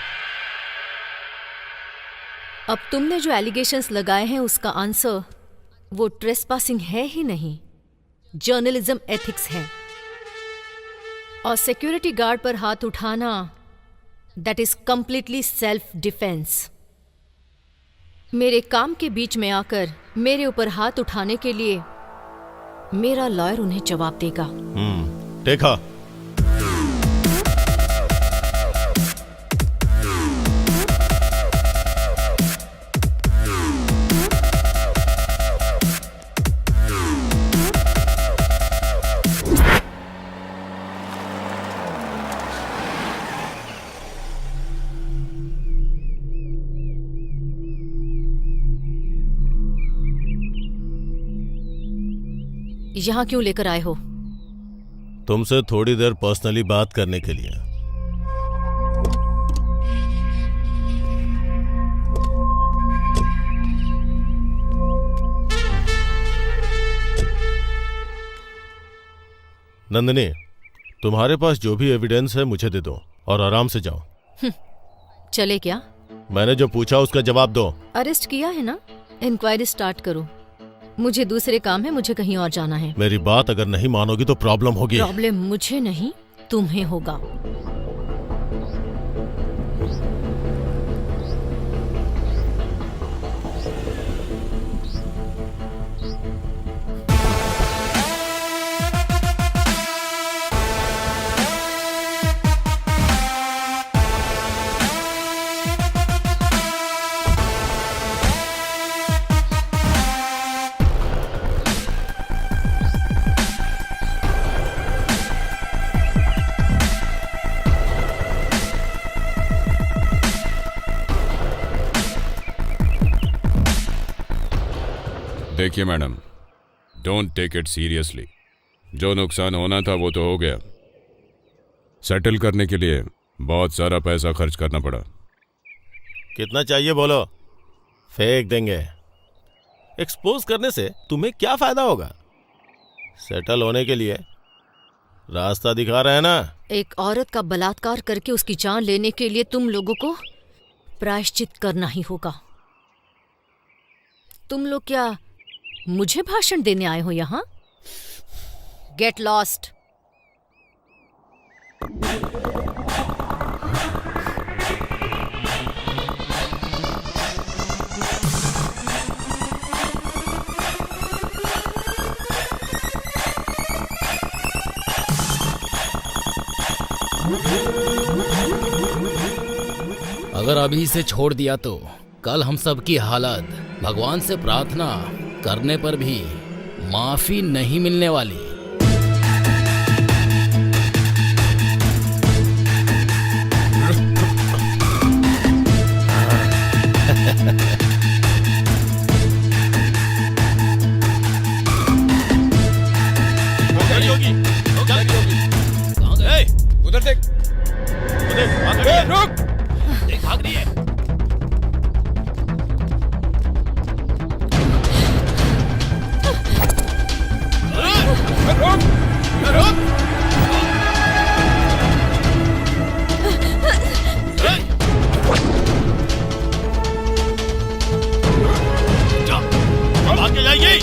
अब तुमने जो एलिगेशंस लगाए हैं उसका आंसर वो ट्रेसपासिंग है ही नहीं, जर्नलिज्म एथिक्स है। और सिक्योरिटी गार्ड पर हाथ उठाना, that is completely self defence. मेरे काम के बीच में आकर मेरे ऊपर हाथ उठाने के लिए मेरा लॉयर उन्हें जवाब देगा। देखा। यहां क्यों लेकर आए हो? तुमसे थोड़ी देर पर्सनली बात करने के लिए। नंदिनी, तुम्हारे पास जो भी एविडेंस है मुझे दे दो और आराम से जाओ। चले क्या? मैंने जो पूछा उसका जवाब दो। अरेस्ट किया है ना, इंक्वायरी स्टार्ट करो। मुझे दूसरे काम है, मुझे कहीं और जाना है। मेरी बात अगर नहीं मानोगी तो प्रॉब्लम होगी। प्रॉब्लम मुझे नहीं, तुम्हें होगा। देखिए madam, don't take it seriously. जो नुकसान होना था वो तो हो गया। सेटल करने के लिए बहुत सारा पैसा खर्च करना पड़ा। कितना चाहिए बोलो, फेंक देंगे। एक्सपोज करने से तुम्हें क्या फायदा होगा? सेटल होने के लिए रास्ता दिखा रहे हैं ना। एक औरत का बलात्कार करके उसकी जान लेने के लिए तुम लोगों को प्रायश्चित करना ही होगा। तुम लोग क्या मुझे भाषण देने आए हो यहाँ? Get lost. अगर अभी से छोड़ दिया तो कल हम सब की हालत भगवान से प्रार्थना करने पर भी माफी नहीं मिलने वाली। उधर देख, रुक, देख भाग रही है। आगे जाइए।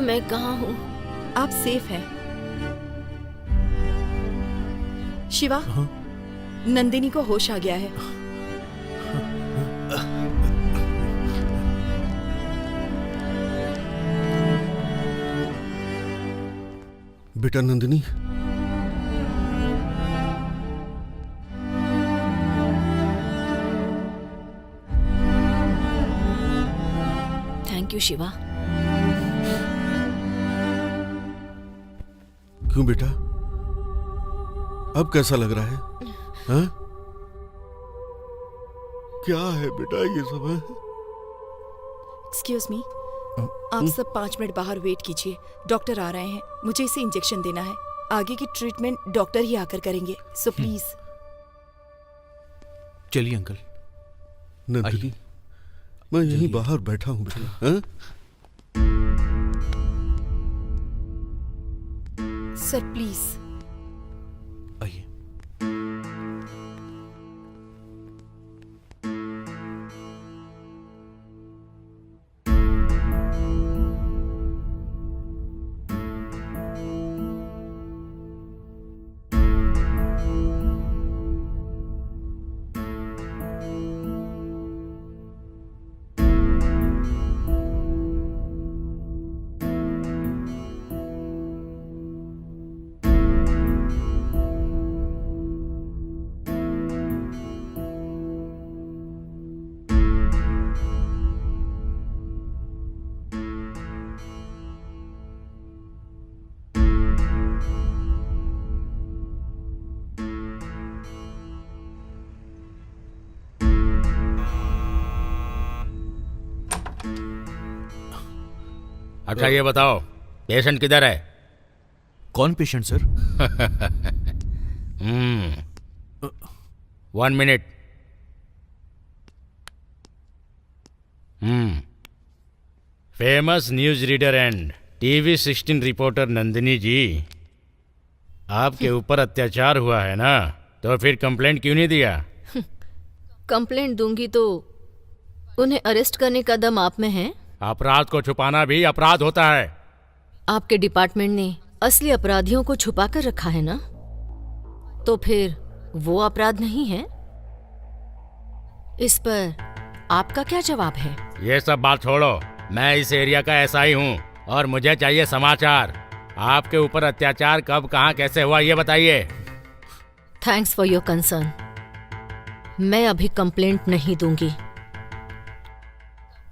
मैं कहाँ हूँ? आप सेफ हैं। शिवा, नंदिनी को होश आ गया है। बेटा नंदिनी, थैंक यू शिवा। क्यों बेटा, अब कैसा लग रहा है? हाँ? क्या है बेटा ये सब है? एक्सक्यूज मी, आप सब 5 मिनट बाहर वेट कीजिए, डॉक्टर आ रहे हैं। मुझे इसे इंजेक्शन देना है, आगे की ट्रीटमेंट डॉक्टर ही आकर करेंगे, सो प्लीज। चलिए अंकल। नंदिनी, मैं यहीं बाहर बैठा हूँ बेटा। हाँ? Sir please. आइए। अच्छा ये बताओ, पेशेंट किधर है? कौन patient sir? 1 minute. Famous news reader and TV 16 reporter Nandini ji, आपके ऊपर अत्याचार हुआ है ना, तो फिर कंप्लेंट क्यों नहीं दिया? कंप्लेंट दूंगी तो उन्हें अरेस्ट करने का दम आप में है? अपराध को छुपाना भी अपराध होता है। आपके डिपार्टमेंट ने असली अपराधियों को छुपा कर रखा है ना, तो फिर वो अपराध नहीं है? इस पर आपका क्या जवाब है? ये सब बात छोड़ो, मैं इस एरिया का ऐसा ही हूँ और मुझे चाहिए समाचार। आपके ऊपर अत्याचार कब, कहाँ, कैसे हुआ, ये बताइए। Thanks for your concern. मैं अभी कंप्लेंट नहीं दूंगी।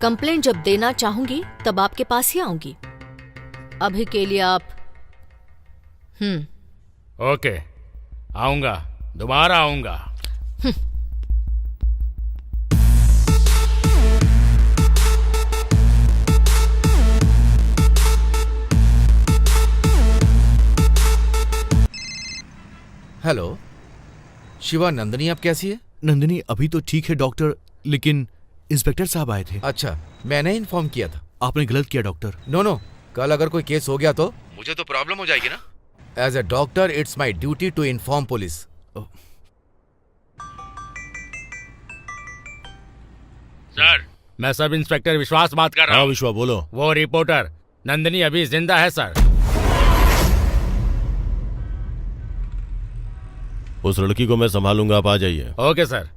कंप्लेंट जब देना चाहूंगी तब आपके पास ही आऊंगी। अभी के लिए आप ओके, आऊंगा, दोबारा आऊंगा। हेलो शिवा, नंदिनी आप कैसी है? नंदिनी अभी तो ठीक है डॉक्टर, लेकिन इंस्पेक्टर साहब आए थे। अच्छा, मैंने इन्फॉर्म किया था। आपने गलत किया डॉक्टर। नो, कल अगर कोई केस हो गया तो मुझे तो प्रॉब्लम हो जाएगी ना। As a doctor it's my duty to inform police. Sir, मैं सब इंस्पेक्टर विश्वास बात कर रहा हूँ। विश्वा बोलो। वो रिपोर्टर नंदिनी अभी जिंदा है सर। उस लड़की को मैं संभालूंगा, आप आ जाइए। Okay sir.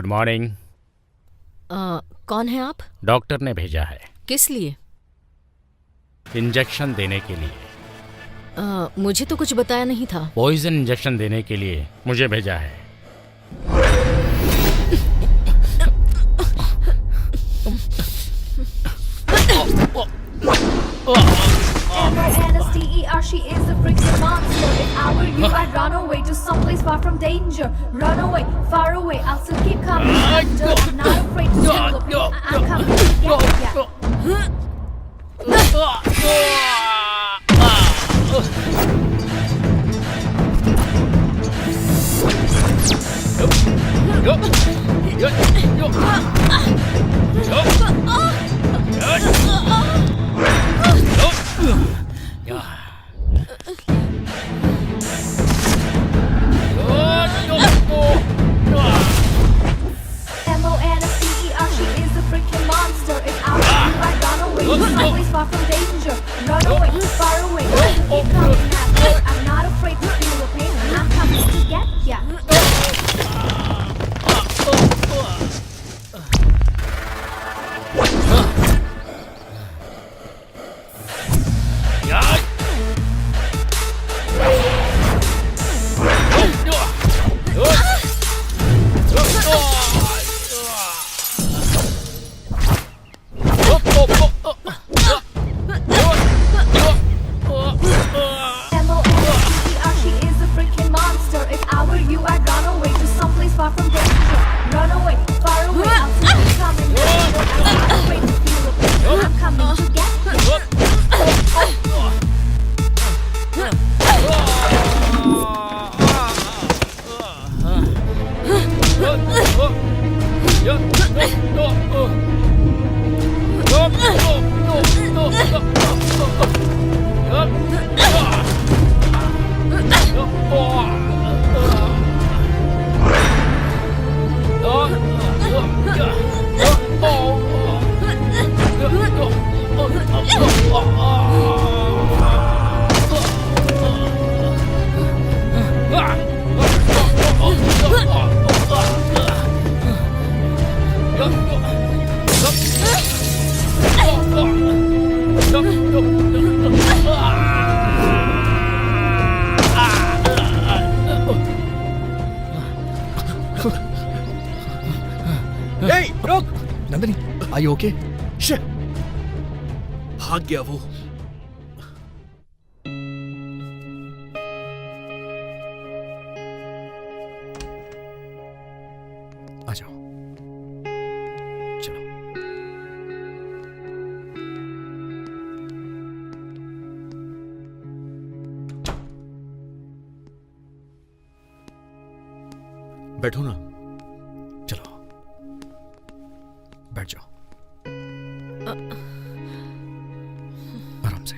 Good morning. कौन है आप? डॉक्टर ने भेजा है किस लिए? इंजेक्शन देने के लिए। मुझे तो कुछ बताया नहीं था। पॉइजन इंजेक्शन देने के लिए मुझे भेजा है। M-O-N-S-T-E-R, she is a freaking monster. If I were you, I'd run away to someplace far from danger. Run away, far away, I'll still keep coming after. I'm not afraid to feel the pain. I'm coming to get ya. M-O-N-S-T-E-R, she is a freaking monster. If I were you, I'd run away to someplace far from danger. Run away, far away, I'll still keep coming after. I'm not afraid to feel the pain. I'm coming to get ya. M-O-N-S-T-E-R, she is a freaking monster. If I were you, I'd run away to someplace far from danger. Run away, far away, I'll still keep coming after. I'm not afraid to feel the pain. I'm coming to get ya. Hey, रुक! Nandini, are you okay? Shit! भाग गया वो। आ जाओ। चलो। बैठो ना। चलो। बैठ जाओ। आराम से।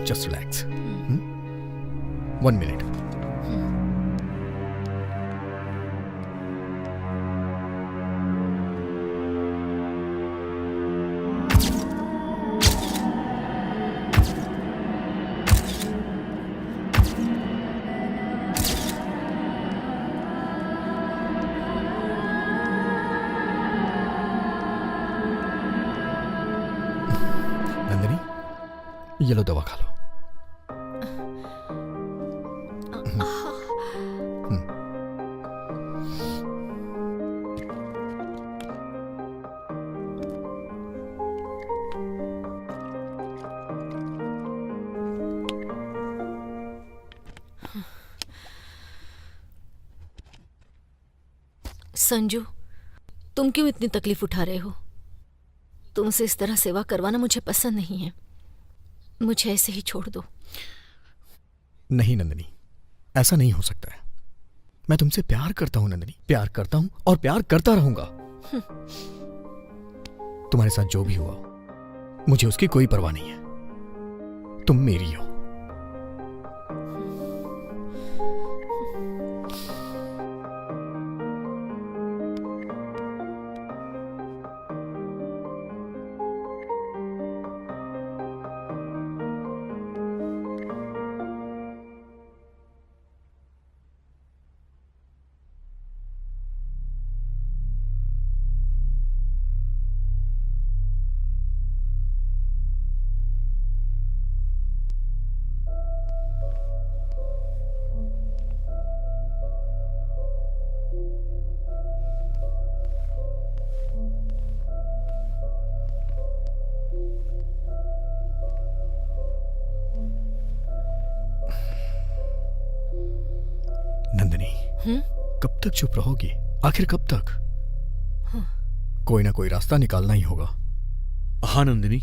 Just relax. 1 minute. नंदिनी, ये लो दवा खा लो। संजू, तुम क्यों इतनी तकलीफ उठा रहे हो? तुमसे इस तरह सेवा करवाना मुझे पसंद नहीं है। मुझे ऐसे ही छोड़ दो। नहीं नंदिनी, ऐसा नहीं हो सकता है। मैं तुमसे प्यार करता हूं नंदिनी, प्यार करता हूं और प्यार करता रहूंगा। तुम्हारे साथ जो भी हुआ, मुझे उसकी कोई परवाह नहीं है। तुम मेरी हो। कब तक चुप रहोगी? आखिर कब तक? कोई ना कोई रास्ता निकालना ही होगा। हाँ नंदिनी,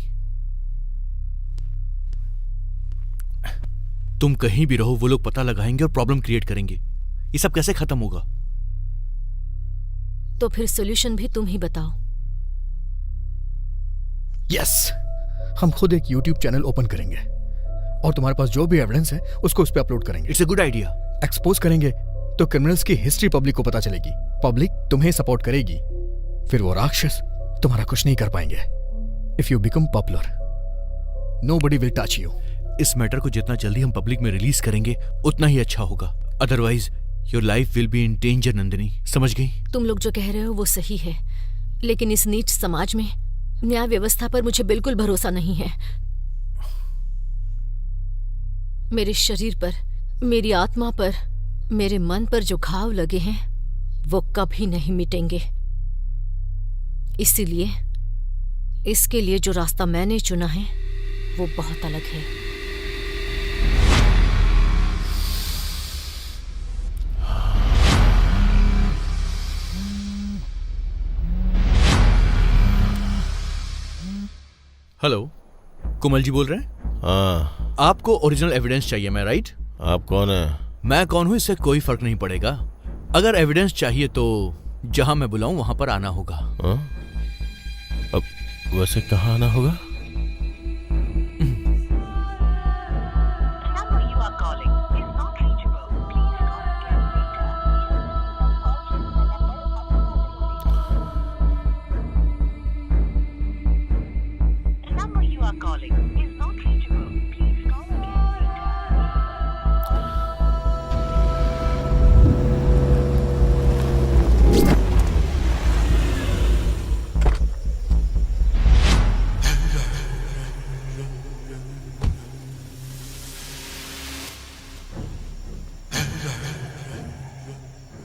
तुम कहीं भी रहो वो लोग पता लगाएंगे और प्रॉब्लम क्रिएट करेंगे। ये सब कैसे खत्म होगा? तो फिर सॉल्यूशन भी तुम ही बताओ। यस, हम खुद एक YouTube चैनल ओपन करेंगे और तुम्हारे पास जो भी एविडेंस है उसको उस पर अपलोड करेंगे। It's a good idea. Expose करेंगे तो क्रिमिनल्स की हिस्ट्री पब्लिक को पता चलेगी, पब्लिक तुम्हें सपोर्ट करेगी, फिर वो राक्षस तुम्हारा कुछ नहीं कर पाएंगे। If you become popular, nobody will touch you. इस मैटर को जितना जल्दी हम पब्लिक में रिलीज करेंगे उतना ही अच्छा होगा, otherwise your life will be in danger. Nandini, समझ गई? तुम लोग जो कह रहे हो वो सही है, लेकिन इस नीच समाज में न्याय व्यवस्था पर मुझे बिल्कुल भरोसा नहीं है। मेरे शरीर पर, मेरी आत्मा पर, मेरे मन पर जो घाव लगे हैं वो कभी नहीं मिटेंगे। इसीलिए इसके लिए जो रास्ता मैंने चुना है वो बहुत अलग है। हेलो, कुमल जी बोल रहे हैं? हाँ। आपको ओरिजिनल एविडेंस चाहिए, मैं राइट? आप कौन है? मैं कौन हूं इससे कोई फर्क नहीं पड़ेगा। अगर एविडेंस चाहिए तो जहां मैं बुलाऊं वहां पर आना होगा। हाँ? अब वैसे कहाँ आना होगा?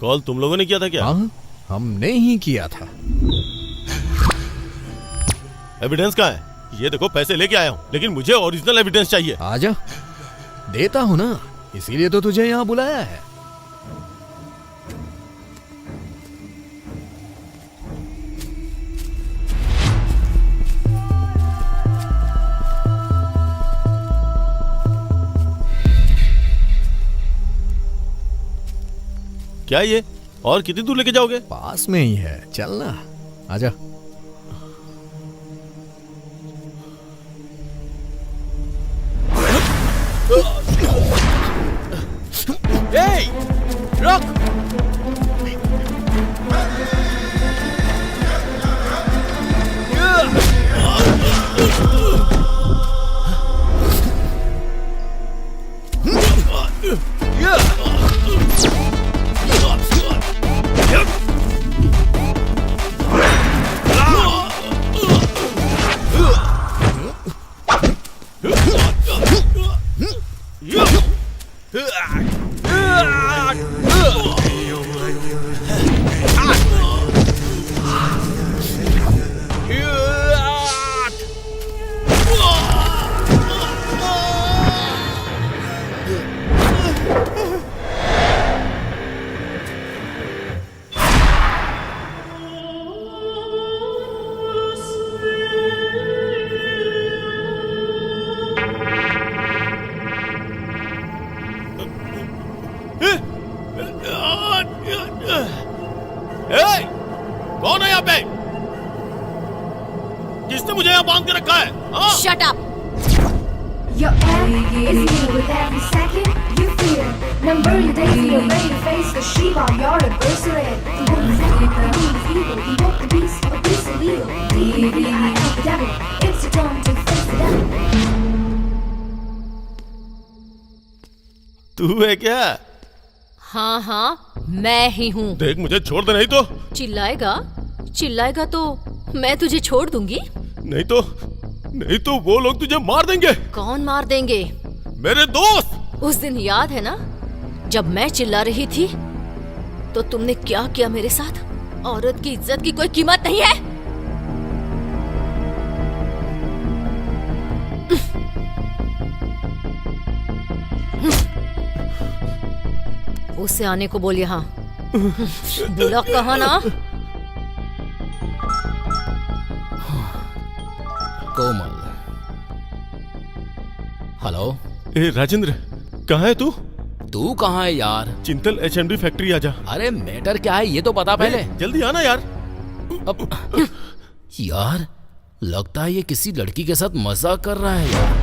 कॉल तुम लोगों ने किया था क्या? हाँ, हमने ही किया था। एविडेंस कहाँ है? ये देखो, पैसे लेके आया हूँ, लेकिन मुझे ओरिजिनल एविडेंस चाहिए। आजा, देता हूं ना, इसीलिए तो तुझे यहाँ बुलाया है। क्या ये? और कितनी दूर लेके जाओगे? पास में ही है, चलना, आजा। रुक! कौन है यहाँ पे? किसने मुझे यहाँ बांध के रखा है? Shut up! Your act is new with every second you fear. Number your days, you're ready to face the sheep on your adversary. You won't be evil, you won't the beast, but beast illegal. D-E-V-I-L, the devil, it's your time to face the devil. तू है क्या? हाँ हाँ, मैं ही हूँ। देख, मुझे छोड़ दे, नहीं तो। चिल्लाएगा तो मैं तुझे छोड़ दूंगी। नहीं तो वो लोग तुझे मार देंगे। कौन मार देंगे? मेरे दोस्त। उस दिन याद है ना, जब मैं चिल्ला रही थी तो तुमने क्या किया मेरे साथ? औरत की इज्जत की कोई कीमत नहीं है। उसे आने को बोल यहाँ। बुला कहा ना। कोमल। हेलो। ए राजेंद्र, कहाँ है तू? तू कहाँ है यार? चिंतल एचएमडी फैक्ट्री आजा। अरे मैटर क्या है ये तो बता पहले। जल्दी आना यार। अब यार लगता है ये किसी लड़की के साथ मजाक कर रहा है यार।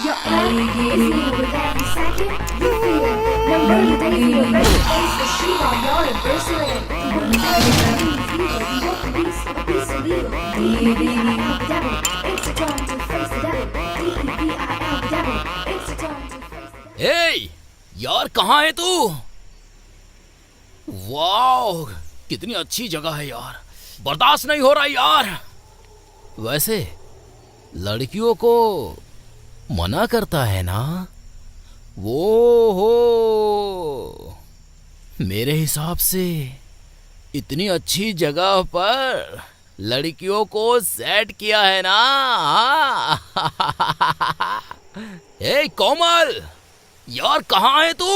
Your heart is beating with every second. You feel it. No, you think you're ready to face the shoe while you're embracing it. You won't be illegal. D-E-V-I-L, it's a time to face the devil. D-E-V-I-L, it's a time to face the devil. ए यार कहाँ है तू? Wow कितनी अच्छी जगह है यार, बर्दाश्त नहीं हो रहा यार। वैसे लड़कियों को मना करता है ना वो हो। मेरे हिसाब से इतनी अच्छी जगह पर लड़कियों को सेट किया है ना। ए कोमल यार कहाँ है तू?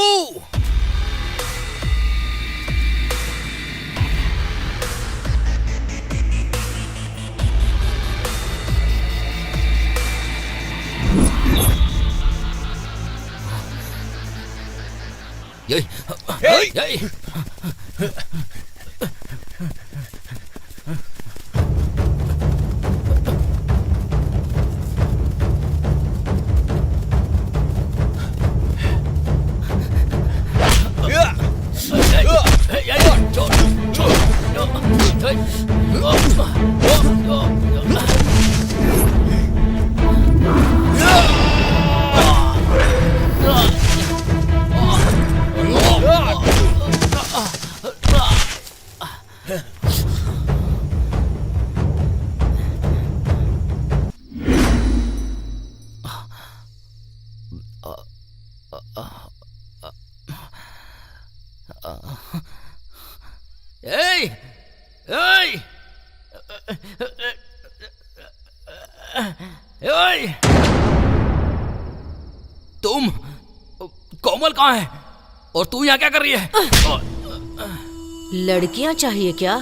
तुम कोमल कहाँ है और तू यहाँ क्या कर रही है? लड़कियां चाहिए क्या?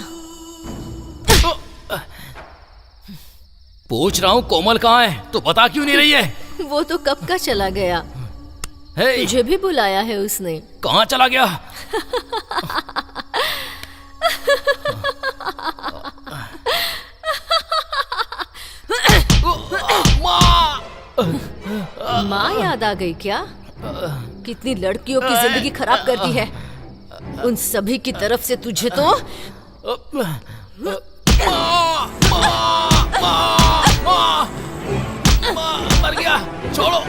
पूछ रहा हूँ कोमल कहाँ है तो बता क्यों नहीं रही है? वो तो कब का चला गया। तुझे भी बुलाया है उसने। कहाँ चला गया? माँ याद आ गई क्या? कितनी लड़कियों की जिंदगी खराब कर दी है। उन सभी की तरफ से तुझे तो मर गया। छोड़ो।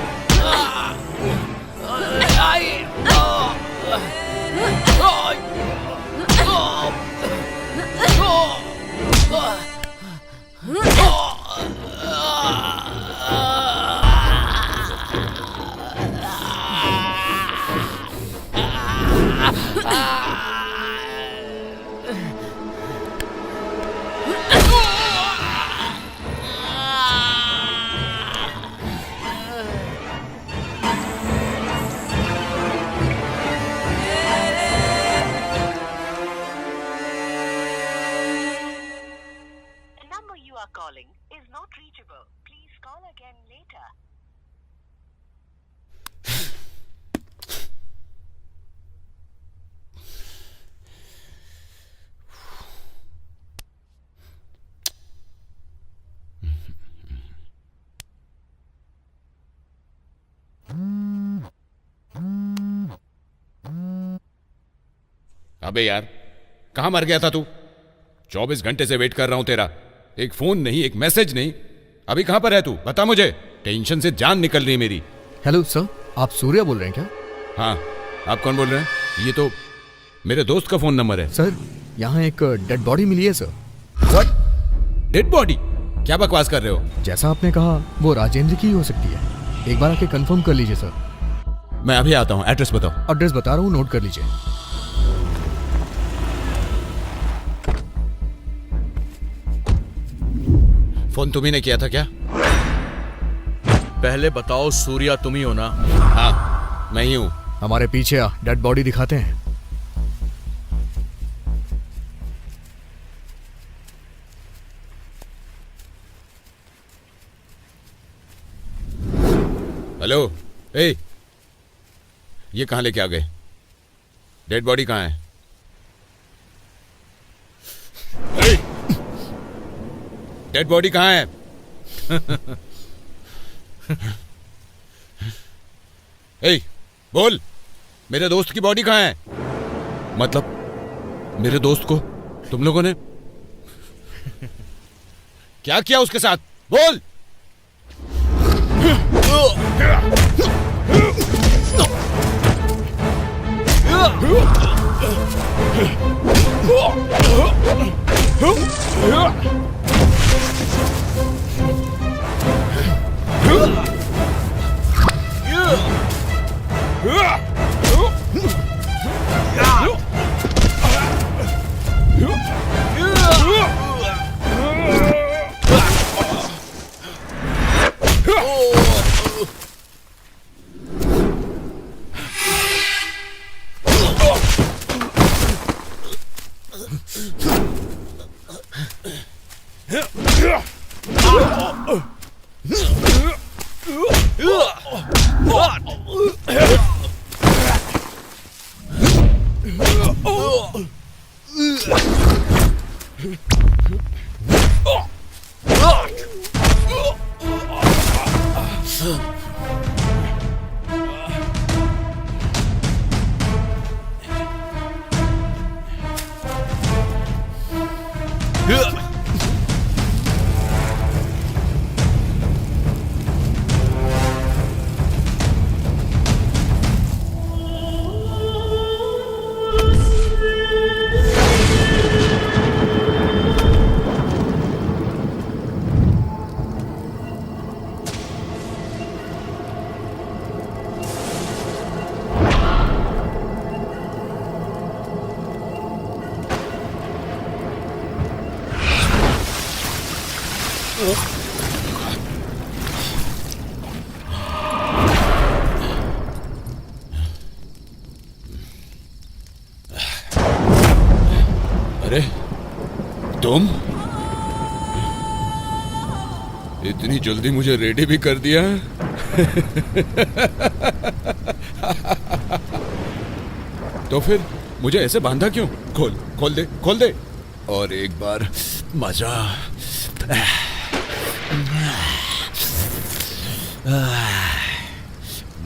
calling is not reachable. Please call again later. अबे यार, कहाँ मर गया था तू? 24 घंटे से वेट कर रहा हूं तेरा, एक फोन नहीं, एक मैसेज नहीं। अभी कहाँ पर है तू? बता मुझे, टेंशन से जान निकल रही है मेरी। हेलो सर, आप सूर्या बोल रहे हैं क्या? हाँ, आप कौन बोल रहे हैं? ये तो मेरे दोस्त का फोन नंबर है। सर, यहाँ एक डेड बॉडी मिली है सर। व्हाट? Dead body? क्या बकवास कर रहे हो? जैसा आपने कहा वो राजेंद्र की ही हो सकती है, एक बार आके कंफर्म कर लीजिए सर। मैं अभी आता हूँ, एड्रेस बताओ। एड्रेस बता रहा हूँ, नोट कर लीजिए। फोन तुम्ही ने किया था क्या? पहले बताओ, सूर्या तुम ही हो ना? हाँ, मैं ही हूँ। हमारे पीछे आ, डेड बॉडी दिखाते हैं। हेलो, ए, ये कहाँ लेके आ गए? डेड बॉडी कहाँ है? ए, डेड बॉडी कहाँ है? ए, बोल, मेरे दोस्त की बॉडी कहाँ है? मतलब मेरे दोस्त को तुम लोगों ने क्या किया उसके साथ? बोल। अरे तुम इतनी जल्दी मुझे रेडी भी कर दिया? तो फिर मुझे ऐसे बांधा क्यों? खोल दे, खोल दे। और एक बार मजा।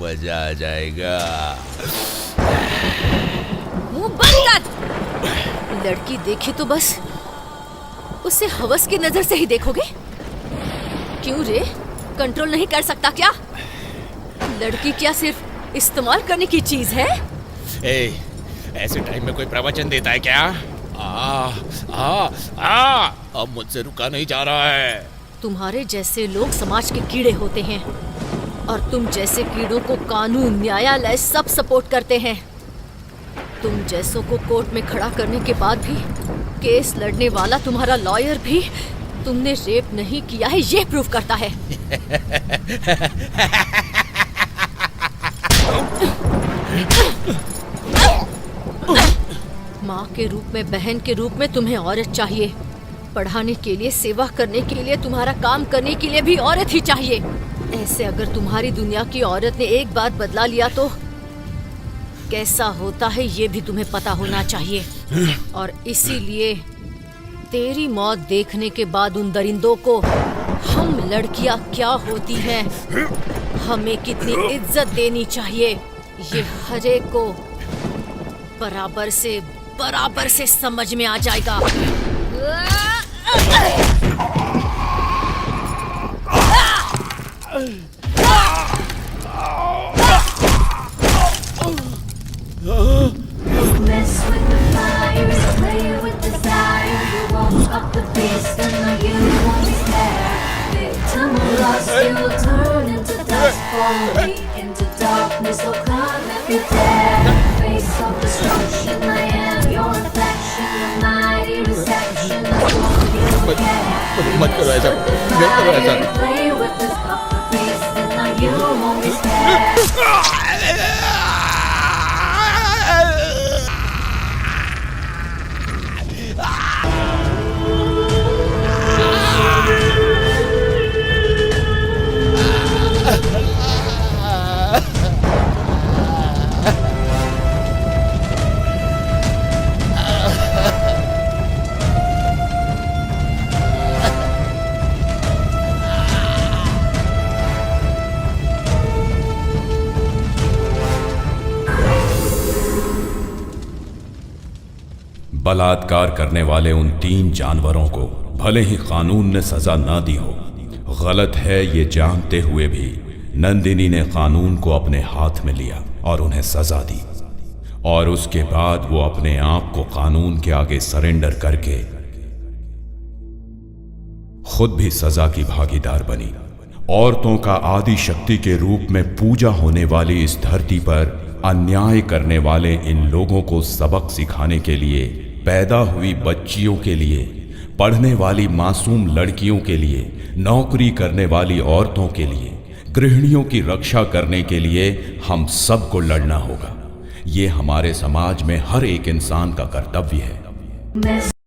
मजा आ जाएगा। मुंह बंद कर। लड़की देखी तो बस उसे हवस की नजर से ही देखोगे? क्यों रे, कंट्रोल नहीं कर सकता क्या? लड़की क्या सिर्फ इस्तेमाल करने की चीज है? ऐसे टाइम में कोई प्रवचन देता है क्या? अब मुझसे रुका नहीं जा रहा है। तुम्हारे जैसे लोग समाज के कीड़े होते हैं और तुम जैसे कीड़ों को कानून, न्यायालय सब सपोर्ट करते हैं। तुम जैसों को कोर्ट में खड़ा करने के बाद भी केस लड़ने वाला तुम्हारा लॉयर भी तुमने रेप नहीं किया है ये प्रूव करता है। माँ के रूप में, बहन के रूप में तुम्हें औरत चाहिए। पढ़ाने के लिए, सेवा करने के लिए, तुम्हारा काम करने के लिए भी औरत ही चाहिए। ऐसे अगर तुम्हारी दुनिया की औरत ने एक बार बदला लिया तो कैसा होता है ये भी तुम्हें पता होना चाहिए। और इसीलिए तेरी मौत देखने के बाद उन दरिंदों को हम लड़कियां क्या होती हैं, हमें कितनी इज्जत देनी चाहिए, ये हर एक को बराबर से बराबर से समझ में आ जाएगा। Mess with the fire, play with desire. You won't up the beast, and now you won't be scared. Victim or lost, you will turn into dust. Fall weak into darkness, so come if you dare. Face of destruction, I am your reflection, your mighty reception. As long as you can. मत करो ऐसा, मत करो ऐसा। Play with this up the beast, and now you won't be scared. बलात्कार करने वाले उन 3 जानवरों को भले ही कानून ने सजा ना दी हो, गलत है ये जानते हुए भी नंदिनी ने कानून को अपने हाथ में लिया और उन्हें सजा दी। और उसके बाद वो अपने आप को कानून के आगे सरेंडर करके खुद भी सजा की भागीदार बनी। औरतों का आदि शक्ति के रूप में पूजा होने वाली इस धरती पर अन्याय करने वाले इन लोगों को सबक सिखाने के लिए, पैदा हुई बच्चियों के लिए, पढ़ने वाली मासूम लड़कियों के लिए, नौकरी करने वाली औरतों के लिए, गृहिणियों की रक्षा करने के लिए हम सबको लड़ना होगा। ये हमारे समाज में हर एक इंसान का कर्तव्य है।